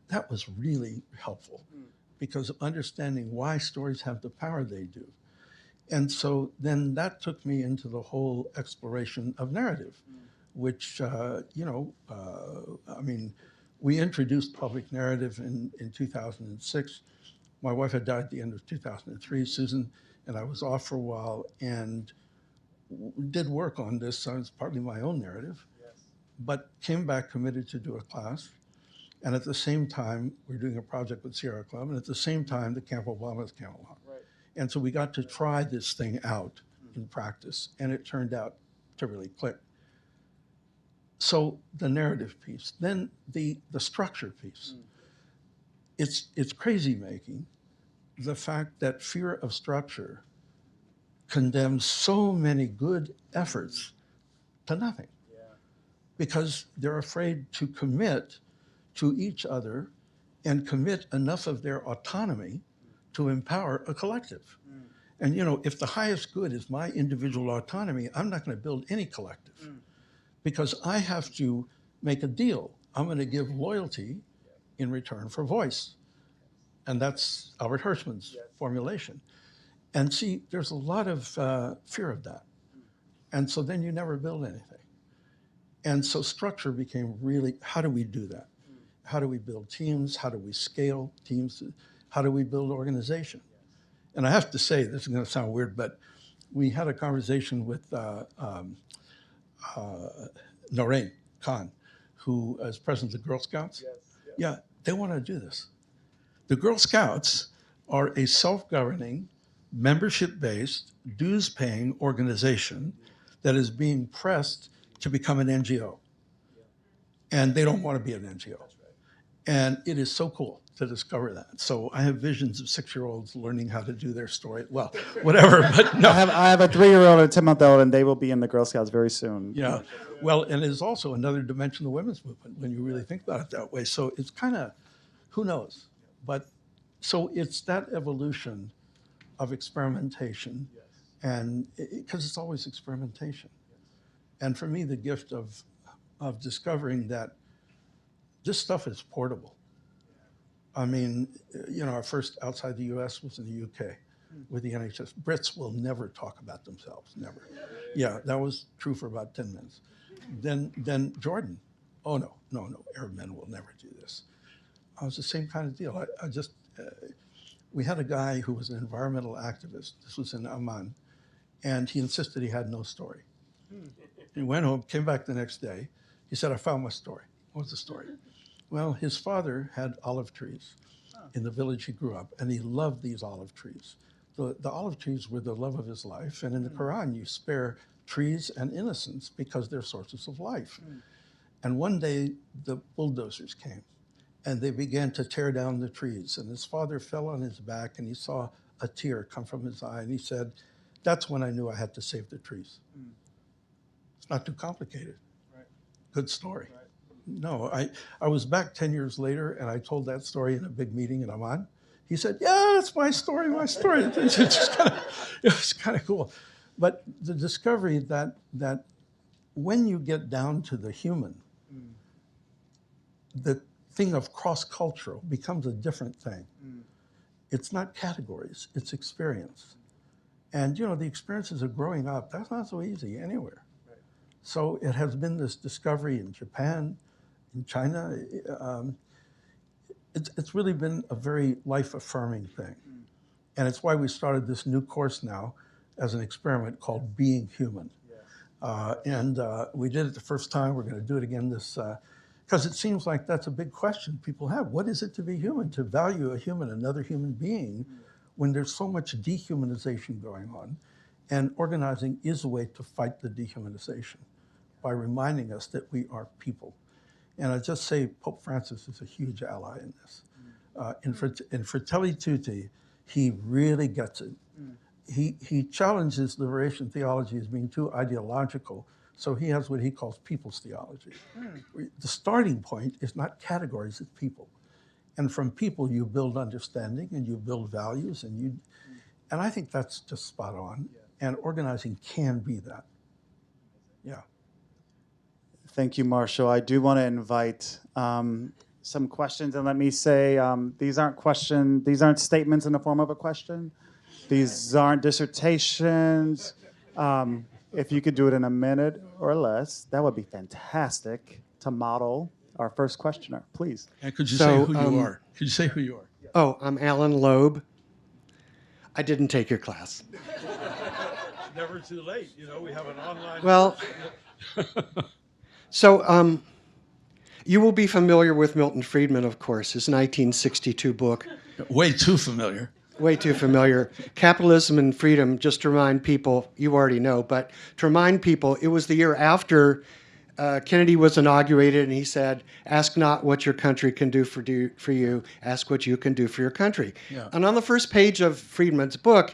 That was really helpful because of understanding why stories have the power they do. And so then that took me into the whole exploration of narrative, which, we introduced public narrative in 2006. My wife had died at the end of 2003, Susan, and I was off for a while and did work on this. So it's partly my own narrative, but came back committed to do a class. And at the same time, we're doing a project with Sierra Club, and at the same time, the Camp Obama's came along. Right. And so we got to try this thing out in practice, and it turned out to really click. So the narrative piece, then the structure piece. It's crazy making the fact that fear of structure condemns so many good efforts to nothing because they're afraid to commit to each other and commit enough of their autonomy to empower a collective. And if the highest good is my individual autonomy, I'm not going to build any collective because I have to make a deal. I'm going to give loyalty in return for voice. And that's Albert Hirschman's formulation. And see, there's a lot of fear of that. And so then you never build anything. And so structure became really, how do we do that? How do we build teams? How do we scale teams? How do we build organization? And I have to say, this is going to sound weird, but we had a conversation with Dorian, who is president of the Girl Scouts. Yeah, they want to do this. The Girl Scouts are a self-governing, membership-based, dues-paying organization that is being pressed to become an NGO. And they don't want to be an NGO. And it is so cool to discover that. So I have visions of 6-year-olds learning how to do their story. Well, whatever, but no. I have a 3-year-old and a 10-month-old, and they will be in the Girl Scouts very soon. Yeah. Well, and it's also another dimension of the women's movement when you really think about it that way. So it's kind of, who knows? But so it's that evolution of experimentation, and because it's always experimentation. And for me, the gift of discovering that this stuff is portable. I mean, our first outside the U.S. was in the U.K. with the NHS. Brits will never talk about themselves, never. Yeah, that was true for about 10 minutes. Then Jordan, oh no, Arab men will never do this. It was the same kind of deal. We had a guy who was an environmental activist. This was in Amman, and he insisted he had no story. He went home, came back the next day. He said, I found my story. What's the story? Well, his father had olive trees in the village he grew up, and he loved these olive trees. The olive trees were the love of his life, and in the Quran, you spare trees and innocence because they're sources of life. And one day, the bulldozers came, and they began to tear down the trees, and his father fell on his back, and he saw a tear come from his eye, and he said, that's when I knew I had to save the trees. It's not too complicated. Right. Good story. Right. No, I was back 10 years later, and I told that story in a big meeting in Amman. He said, yeah, that's my story. It's kind of cool. But the discovery that when you get down to the human, the thing of cross-cultural becomes a different thing. It's not categories, it's experience. And the experiences of growing up, that's not so easy anywhere. Right. So it has been this discovery in Japan, in China. It's really been a very life-affirming thing. And it's why we started this new course now as an experiment called Being Human. And we did it the first time. We're going to do it again this, because it seems like that's a big question people have. What is it to be human, to value a human, another human being, when there's so much dehumanization going on? And organizing is a way to fight the dehumanization by reminding us that we are people. And I just say Pope Francis is a huge ally in this. In Fratelli Tutti, he really gets it. He challenges liberation theology as being too ideological, So he has what he calls people's theology. The starting point is not categories, it's people. And from people, you build understanding and you build values, and I think that's just spot on. And organizing can be that. Yeah. Thank you, Marshall. I do want to invite some questions, and let me say these aren't statements in the form of a question. These aren't dissertations. If you could do it in a minute or less, that would be fantastic to model our first questioner, please. And could you say who you are? Could you say who you are? Oh, I'm Alan Loeb. I didn't take your class. Never too late. You know, we have an online. Well, so you will be familiar with Milton Friedman, of course, his 1962 book. Way too familiar. Way too familiar. Capitalism and Freedom, just to remind people, you already know, but to remind people, it was the year after Kennedy was inaugurated, and he said, ask not what your country can do for you, ask what you can do for your country. Yeah. And on the first page of Friedman's book,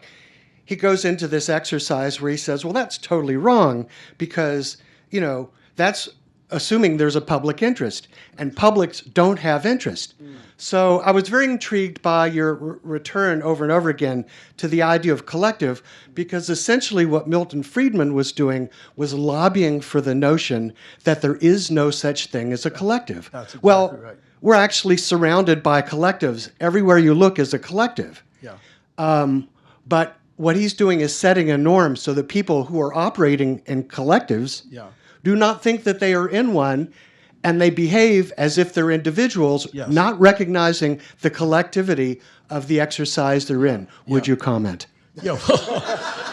he goes into this exercise where he says, well, that's totally wrong because, you know, that's assuming there's a public interest, and publics don't have interest. So I was very intrigued by your return over and over again to the idea of collective, because essentially what Milton Friedman was doing was lobbying for the notion that there is no such thing as a collective. That's exactly well, right. we're actually surrounded by collectives. Everywhere you look is a collective. Yeah. But what he's doing is setting a norm so that people who are operating in collectives Yeah. do not think that they are in one, and they behave as if they're individuals, Yes. not recognizing the collectivity of the exercise they're in. Would you comment? Yeah.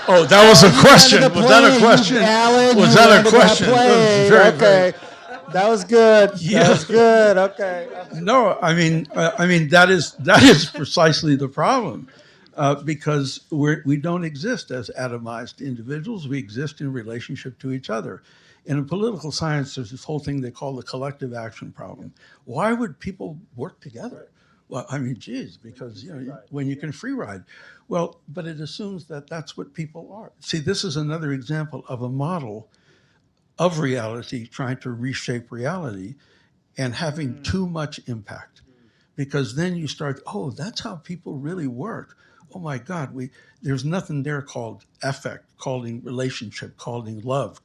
Oh, that was a question. Was that a question? Alan, Was you that a landed question? plane. That was very, Okay. That was good. Yeah. That was good. Okay. No, I mean that is precisely the problem, because we don't exist as atomized individuals. We exist in relationship to each other. And in political science, there's this whole thing they call the collective action problem. Why would people work together? Well, I mean, geez, because when you can free ride. Well, but it assumes that that's what people are. See, this is another example of a model of reality trying to reshape reality and having too much impact. Because then you start, oh, that's how people really work. Oh my God, there's nothing there called affect, called relationship, called love,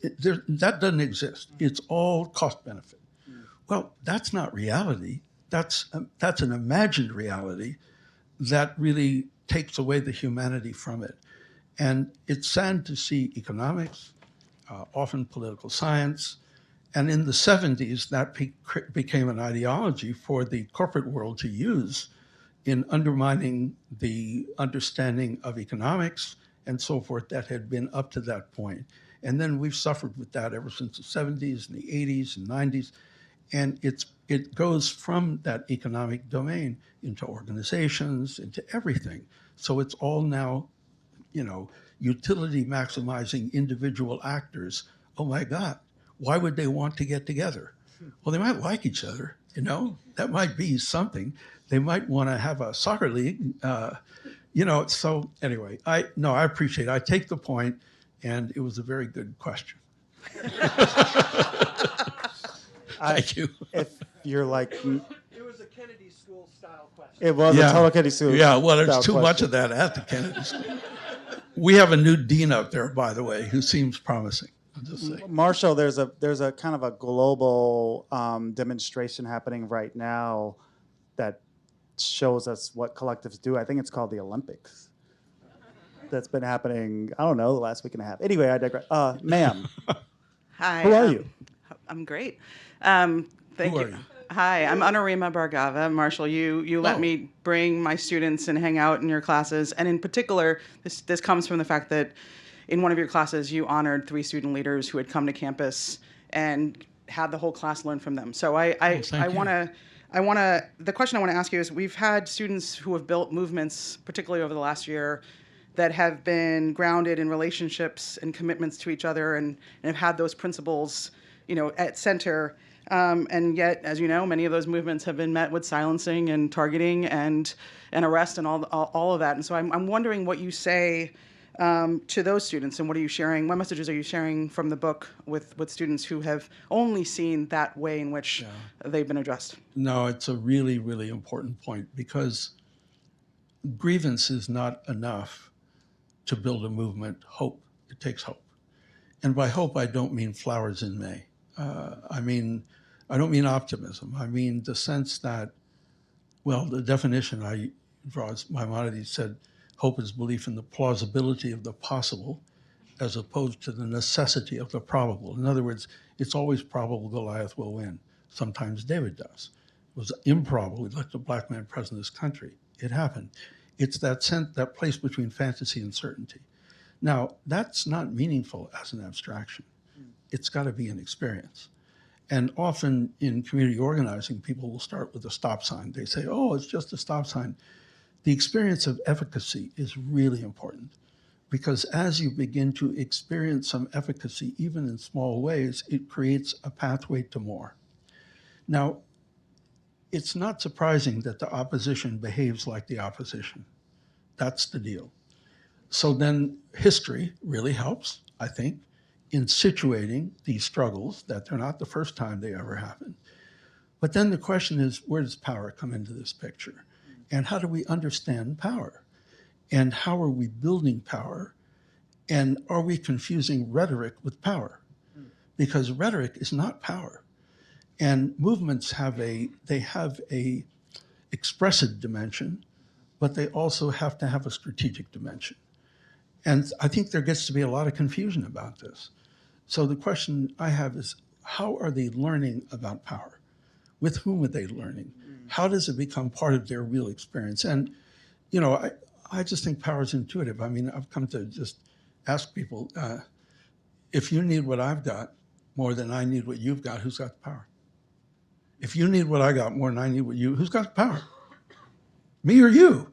that doesn't exist. It's all cost benefit. Well, that's not reality. That's an imagined reality that really takes away the humanity from it. And it's sad to see economics, often political science, and in the 70s, that became an ideology for the corporate world to use in undermining the understanding of economics and so forth that had been up to that point. And then we've suffered with that ever since the 70s and the 80s and 90s. And it goes from that economic domain into organizations, into everything. So it's all now, utility maximizing individual actors. Oh my God, why would they want to get together? Well, they might like each other, that might be something. They might want to have a soccer league, so anyway, I appreciate it. I take the point. And it was a very good question. Thank you. If you're like, It was a Kennedy School style question. it was a total Kennedy School. Yeah, well, there's style too much question. of that at the Kennedy School. We have a new dean up there, by the way, who seems promising. I'll just say. Marshall, there's a kind of a global demonstration happening right now that shows us what collectives do. I think it's called the Olympics. That's been happening, I don't know, the last week and a half. Anyway, I digress. Ma'am, Hi. who are you? I'm great. Who Thank are you. you? Hi, I'm Anurima Bhargava. Marshall, you let me bring my students and hang out in your classes. And in particular, this comes from the fact that in one of your classes, you honored 3 student leaders who had come to campus and had the whole class learn from them. So I want to, the question I want to ask you is, we've had students who have built movements, particularly over the last year, that have been grounded in relationships and commitments to each other and have had those principles, at center. And yet, as you know, many of those movements have been met with silencing and targeting and arrest and all of that. And so I'm wondering what you say to those students, and what are you sharing? What messages are you sharing from the book with students who have only seen that way in which they've been addressed? No, it's a really, really important point, because grievance is not enough to build a movement. Hope, it takes hope. And by hope, I don't mean flowers in May. I don't mean optimism. I mean the sense that, well, the definition I draw is Maimonides said, hope is belief in the plausibility of the possible as opposed to the necessity of the probable. In other words, it's always probable Goliath will win. Sometimes David does. It was improbable we let a black man president of this country. It happened. It's that place between fantasy and certainty. Now, that's not meaningful as an abstraction. It's got to be an experience. And often in community organizing, people will start with a stop sign. They say, oh, it's just a stop sign. The experience of efficacy is really important, because as you begin to experience some efficacy, even in small ways, it creates a pathway to more. Now, it's not surprising that the opposition behaves like the opposition. That's the deal. So then history really helps, I think, in situating these struggles, that they're not the first time they ever happen. But then the question is, where does power come into this picture? And how do we understand power? And how are we building power? And are we confusing rhetoric with power? Because rhetoric is not power. And movements have a expressive dimension, but they also have to have a strategic dimension. And I think there gets to be a lot of confusion about this. So the question I have is, how are they learning about power? With whom are they learning? How does it become part of their real experience? And, you know, I just think power is intuitive. I mean, I've come to just ask people, if you need what I've got more than I need what you've got, who's got the power? If you need what I got more than I need what you, who's got the power? Me or you?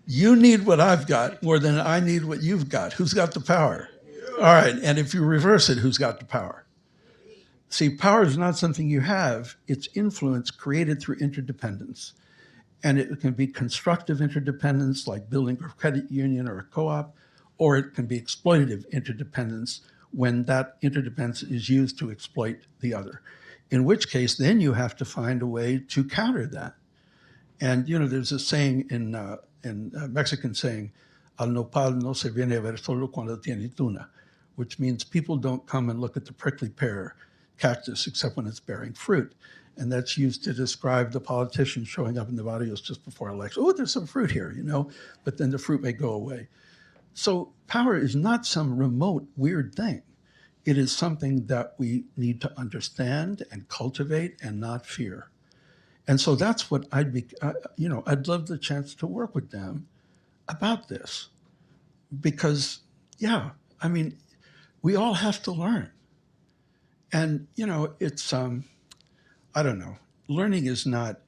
You need what I've got more than I need what you've got. Who's got the power? All right, and if you reverse it, who's got the power? See, power is not something you have. It's influence created through interdependence. And it can be constructive interdependence, like building a credit union or a co-op, or it can be exploitative interdependence when that interdependence is used to exploit the other. In which case, then you have to find a way to counter that. And, you know, there's a saying in Mexican saying, al nopal no se viene a ver solo cuando tiene tuna, which means people don't come and look at the prickly pear cactus except when it's bearing fruit. And that's used to describe the politicians showing up in the barrios just before election. Oh, there's some fruit here, you know, but then the fruit may go away. So power is not some remote, weird thing. It is something that we need to understand and cultivate and not fear. And so that's what I'd love the chance to work with them about this. Because, yeah, I mean, we all have to learn. And, you know, it's, I don't know, learning is not,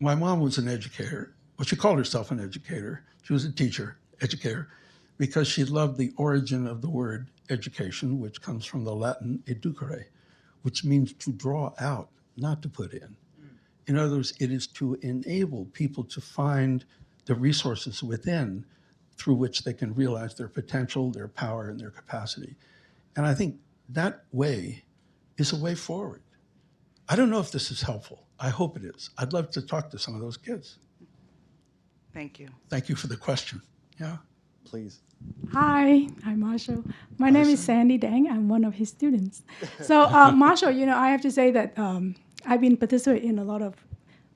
my mom was an educator. Well, she called herself an educator. She was a teacher, educator, because she loved the origin of the word education, which comes from the Latin educere, which means to draw out, not to put in. In other words, it is to enable people to find the resources within through which they can realize their potential, their power, and their capacity. And I think that way is a way forward. I don't know if this is helpful. I hope it is. I'd love to talk to some of those kids. Thank you. Thank you for the question. Yeah. Please. Hi, Marshall. My name is Sandy Dang. I'm one of his students. So, Marshall, you know, I have to say that I've been participating in a lot of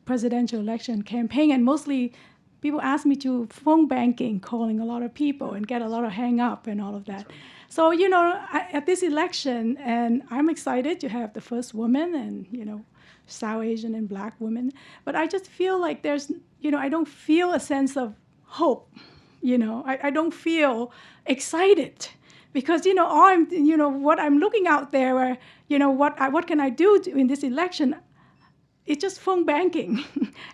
presidential election campaign, and mostly people ask me to phone banking, calling a lot of people and get a lot of hang up and all of that. So, you know, at this election, and I'm excited to have the first woman and, you know, South Asian and Black women, but I just feel like there's, you know, I don't feel a sense of hope. You know, I don't feel excited because, you know, what I'm looking out there, where, you know, what can I do in this election? It's just phone banking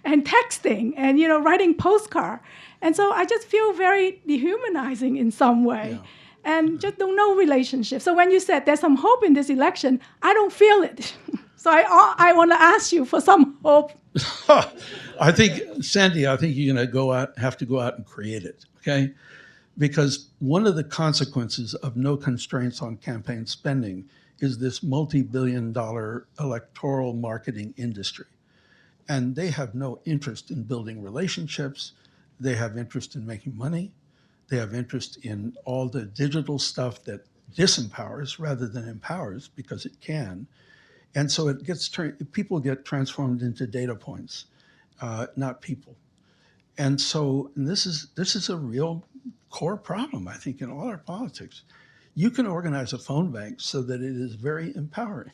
and texting and, you know, writing postcard. And so I just feel very dehumanizing in some way. Yeah. And just don't know relationship. So when you said there's some hope in this election, I don't feel it. So I want to ask you for some hope I think, Sandy, I think you're going to have to go out and create it, okay? Because one of the consequences of no constraints on campaign spending is this multi-billion-dollar electoral marketing industry. And they have no interest in building relationships. They have interest in making money. They have interest in all the digital stuff that disempowers rather than empowers, because it can. And so it gets people get transformed into data points, not people. And so this is a real core problem, I think, in all our politics. You can organize a phone bank so that it is very empowering.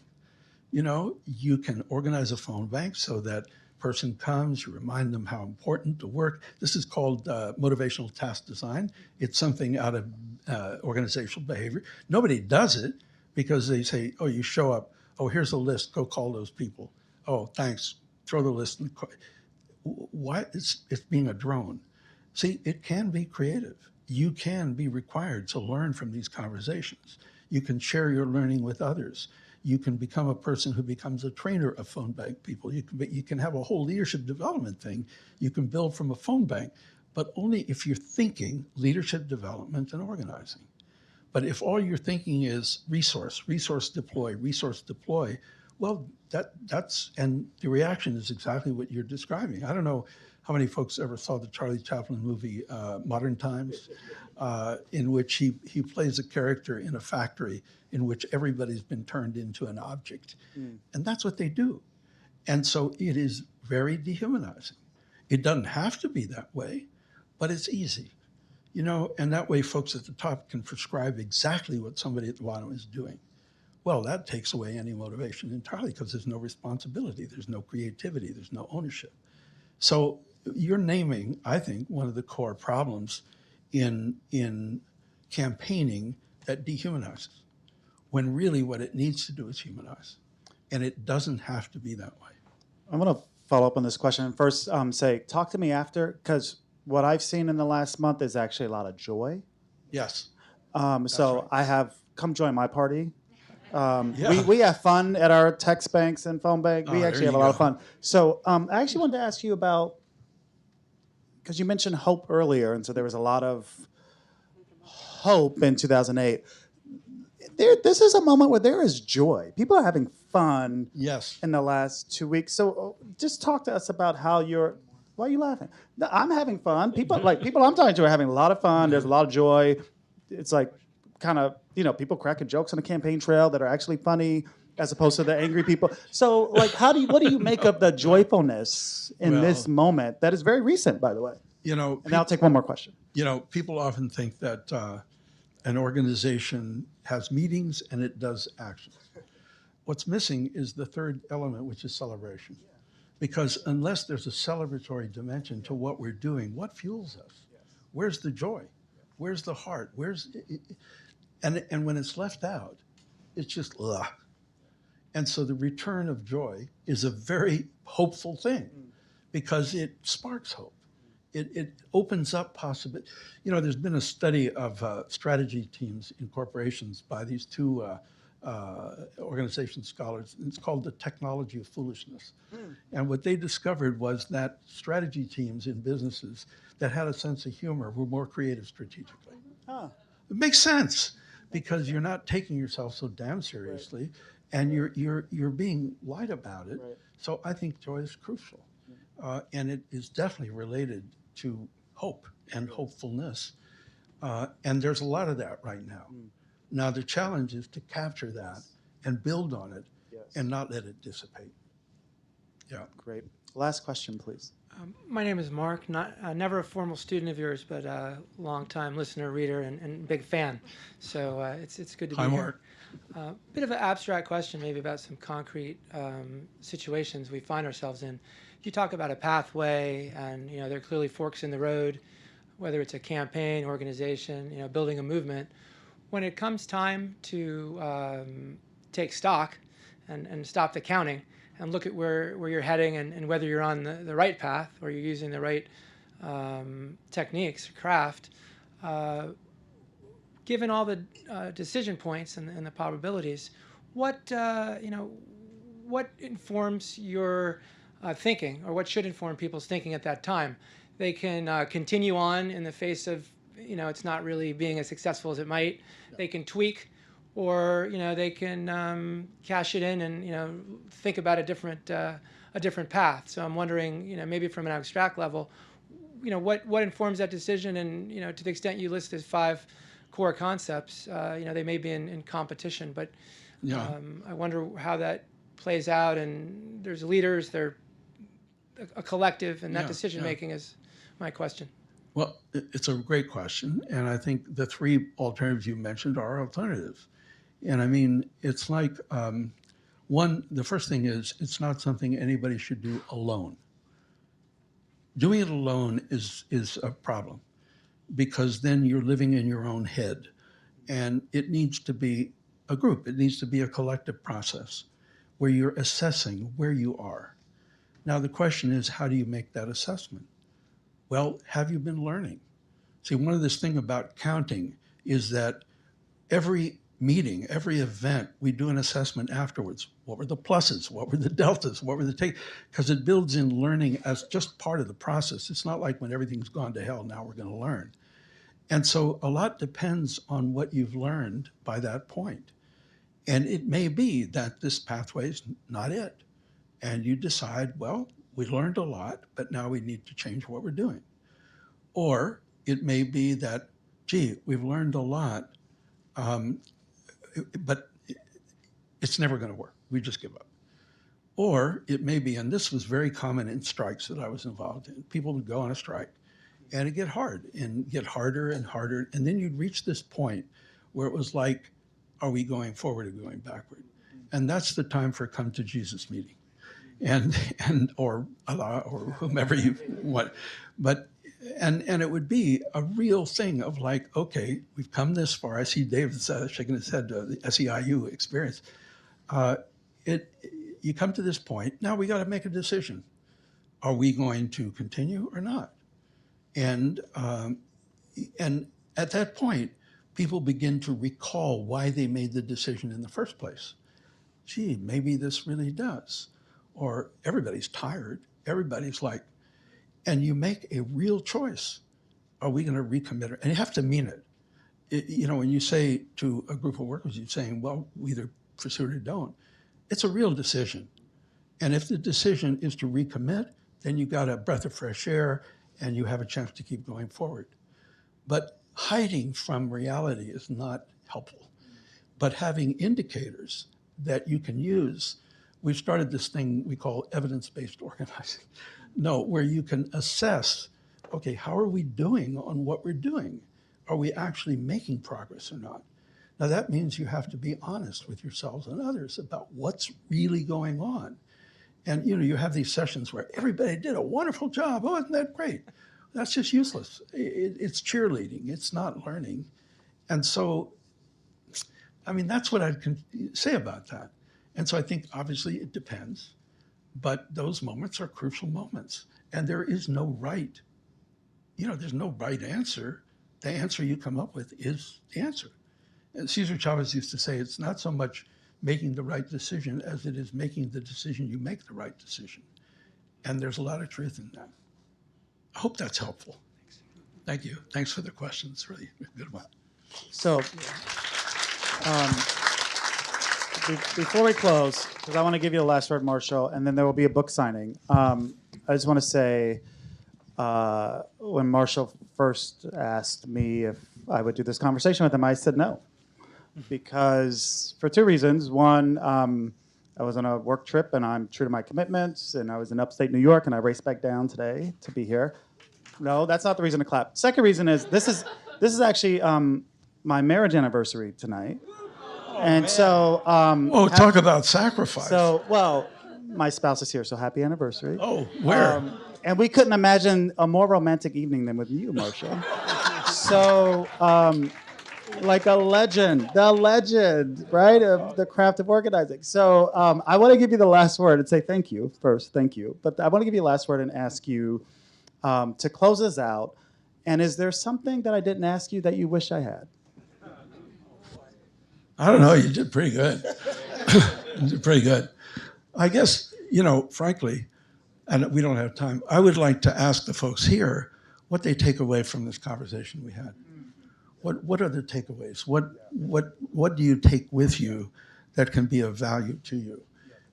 You know, you can organize a phone bank so that person comes, you remind them how important the work. This is called motivational task design. It's something out of organizational behavior. Nobody does it because they say, oh, you show up. Oh, here's a list. Go call those people. Oh, thanks. Throw the list. Why? It's being a drone. See, it can be creative. You can be required to learn from these conversations. You can share your learning with others. You can become a person who becomes a trainer of phone bank people. You can have a whole leadership development thing you can build from a phone bank, but only if you're thinking leadership development and organizing. But if all you're thinking is resource deploy, well, that's and the reaction is exactly what you're describing. I don't know how many folks ever saw the Charlie Chaplin movie Modern Times, in which he plays a character in a factory in which everybody's been turned into an object. And that's what they do. And so it is very dehumanizing. It doesn't have to be that way, but it's easy. You know, and that way folks at the top can prescribe exactly what somebody at the bottom is doing. Well, that takes away any motivation entirely, because there's no responsibility, there's no creativity, there's no ownership. So you're naming, I think, one of the core problems in campaigning that dehumanizes, when really what it needs to do is humanize. And it doesn't have to be that way. I'm going to follow up on this question and first say, talk to me after, because what I've seen in the last month is actually a lot of joy. Yes. So right. I have, come join my party. Yeah. We have fun at our text banks and phone bank. We Oh, actually there have a you lot of go. fun. So I actually wanted to ask you about, because you mentioned hope earlier, and so there was a lot of hope in 2008. This is a moment where there is joy. People are having fun Yes. in the last 2 weeks. So just talk to us about how you're. Why are you laughing? No, I'm having fun. People I'm talking to are having a lot of fun. There's a lot of joy. It's like kind of, people cracking jokes on the campaign trail that are actually funny, as opposed to the angry people. So like, what do you make of the joyfulness in this moment that is very recent, by the way? You know, And I'll take one more question. you know, people often think that an organization has meetings and it does actions. What's missing is the third element, which is celebration. Because unless there's a celebratory dimension to what we're doing, what fuels us? Where's the joy? Where's the heart? And when it's left out, it's just ugh. And so the return of joy is a very hopeful thing, because it sparks hope. It opens up possibility. You know, there's been a study of strategy teams in corporations by these two organization scholars. It's called The Technology of Foolishness. And what they discovered was that strategy teams in businesses that had a sense of humor were more creative strategically. It makes sense, because you're not taking yourself so damn seriously, and you're being light about it. So I think joy is crucial, and it is definitely related to hope and hopefulness, and there's a lot of that right now. Now the challenge is to capture that and build on it, and not let it dissipate. Yeah. Great. Last question, please. My name is Mark. Never a formal student of yours, but a long-time listener, reader, and big fan. So it's good to be Hi, here. Mark. Bit of an abstract question, maybe about some concrete situations we find ourselves in. You talk about a pathway, and there are clearly forks in the road, whether it's a campaign, organization, building a movement. When it comes time to take stock and stop the counting and look at where you're heading and whether you're on the right path or you're using the right techniques, craft, given all the decision points and the probabilities, what informs your thinking, or what should inform people's thinking at that time. They can continue on in the face of, it's not really being as successful as it might. They can tweak, or they can cash it in and think about a different path. So I'm wondering, maybe from an abstract level, what informs that decision, and to the extent you list as 5 core concepts, they may be in competition, but I wonder how that plays out. And there's leaders, they're a collective, and that decision making is my question. Well, it's a great question, and I think the 3 alternatives you mentioned are alternatives. And I mean, it's like, the first thing is, it's not something anybody should do alone. Doing it alone is a problem, because then you're living in your own head, and it needs to be a group. It needs to be a collective process where you're assessing where you are. Now, the question is, how do you make that assessment? Well, have you been learning? See, one of this thing about counting is that every meeting, every event, we do an assessment afterwards. What were the pluses? What were the deltas? What were the take? Because it builds in learning as just part of the process. It's not like when everything's gone to hell, now we're going to learn. And so a lot depends on what you've learned by that point. And it may be that this pathway is not it. And you decide, well, we learned a lot, but now we need to change what we're doing. Or it may be that, gee, we've learned a lot, but it's never going to work. We just give up. Or it may be, and this was very common in strikes that I was involved in, people would go on a strike and it'd get hard and get harder and harder. And then you'd reach this point where it was like, are we going forward or going backward? And that's the time for a come to Jesus meeting. Or Allah or whomever you want. But and it would be a real thing of like, okay, we've come this far. I see David shaking his head, the SEIU experience. You come to this point, now we got to make a decision. Are we going to continue or not? And at that point, people begin to recall why they made the decision in the first place. Gee, maybe this really does. Or everybody's tired. Everybody's like, and you make a real choice. Are we going to recommit it? And you have to mean it. When you say to a group of workers, you're saying, well, we either pursue it or don't. It's a real decision. And if the decision is to recommit, then you got a breath of fresh air and you have a chance to keep going forward. But hiding from reality is not helpful. But having indicators that you can use. We've started this thing we call evidence-based organizing. Where you can assess, okay, how are we doing on what we're doing? Are we actually making progress or not? Now that means you have to be honest with yourselves and others about what's really going on. And you have these sessions where everybody did a wonderful job. Oh, isn't that great? That's just useless. It's cheerleading. It's not learning. And so, that's what I can say about that. And so I think obviously it depends, but those moments are crucial moments. And there is no right, there's no right answer. The answer you come up with is the answer. And Cesar Chavez used to say, it's not so much making the right decision as it is making the decision you make the right decision. And there's a lot of truth in that. I hope that's helpful. Thank you. Thanks for the question. It's really a good one. So, before we close, because I want to give you the last word, Marshall, and then there will be a book signing. I just want to say, when Marshall first asked me if I would do this conversation with him, I said no, because for 2 reasons. One, I was on a work trip, and I'm true to my commitments, and I was in upstate New York, and I raced back down today to be here. No, that's not the reason to clap. Second reason is this is actually my marriage anniversary tonight. And so, talk about sacrifice. So, my spouse is here, so happy anniversary. Oh, where? And we couldn't imagine a more romantic evening than with you, Marshall. So, like the legend, right, of the craft of organizing. So, I want to give you the last word and say thank you first, thank you. But I want to give you the last word and ask you to close us out. And is there something that I didn't ask you that you wish I had? I don't know. You did pretty good. You did pretty good. I guess, frankly, and we don't have time. I would like to ask the folks here what they take away from this conversation we had. What are the takeaways? What do you take with you that can be of value to you?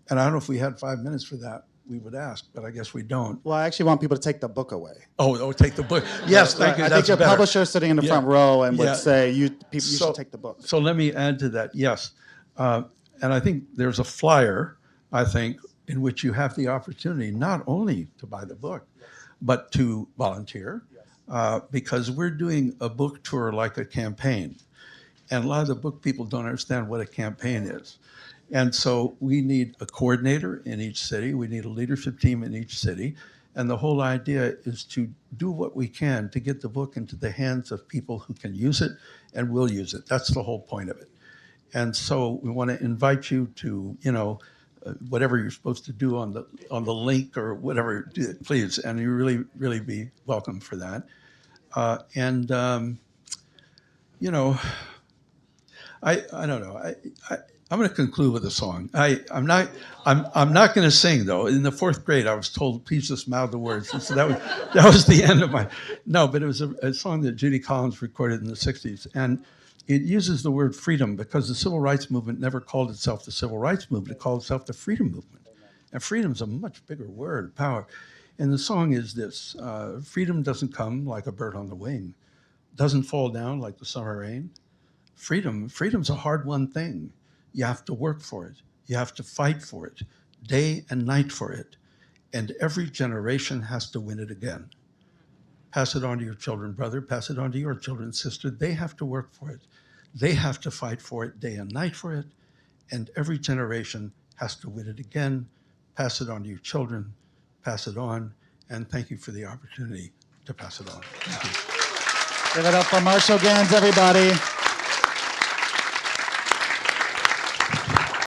And I don't know if we had 5 minutes for that, we would ask, but I guess we don't. Well, I actually want people to take the book away. Oh, take the book. Yes, thank you. I That's think a better. publisher sitting in the front row and Yeah. would say, you should take the book. So let me add to that. Yes, and I think there's a flyer, I think, in which you have the opportunity not only to buy the book, but to volunteer, because we're doing a book tour like a campaign. And a lot of the book people don't understand what a campaign is. And so we need a coordinator in each city. We need a leadership team in each city. And the whole idea is to do what we can to get the book into the hands of people who can use it and will use it. That's the whole point of it. And so we want to invite you to, whatever you're supposed to do on the link or whatever, do it, please. And you really be welcome for that. I don't know. I'm going to conclude with a song. I'm not going to sing though. In the 4th grade, I was told, please just mouth the words. And so that was the end of my. No, but it was a song that Judy Collins recorded in the 60s, and it uses the word freedom because the civil rights movement never called itself the civil rights movement. It called itself the freedom movement, and freedom's a much bigger word, power. And the song is this: freedom doesn't come like a bird on the wing, doesn't fall down like the summer rain. Freedom's a hard-won thing. You have to work for it. You have to fight for it, day and night for it. And every generation has to win it again. Pass it on to your children, brother. Pass it on to your children, sister. They have to work for it. They have to fight for it, day and night for it. And every generation has to win it again. Pass it on to your children. Pass it on. And thank you for the opportunity to pass it on. Thank you. Give it up for Marshall Ganz, everybody.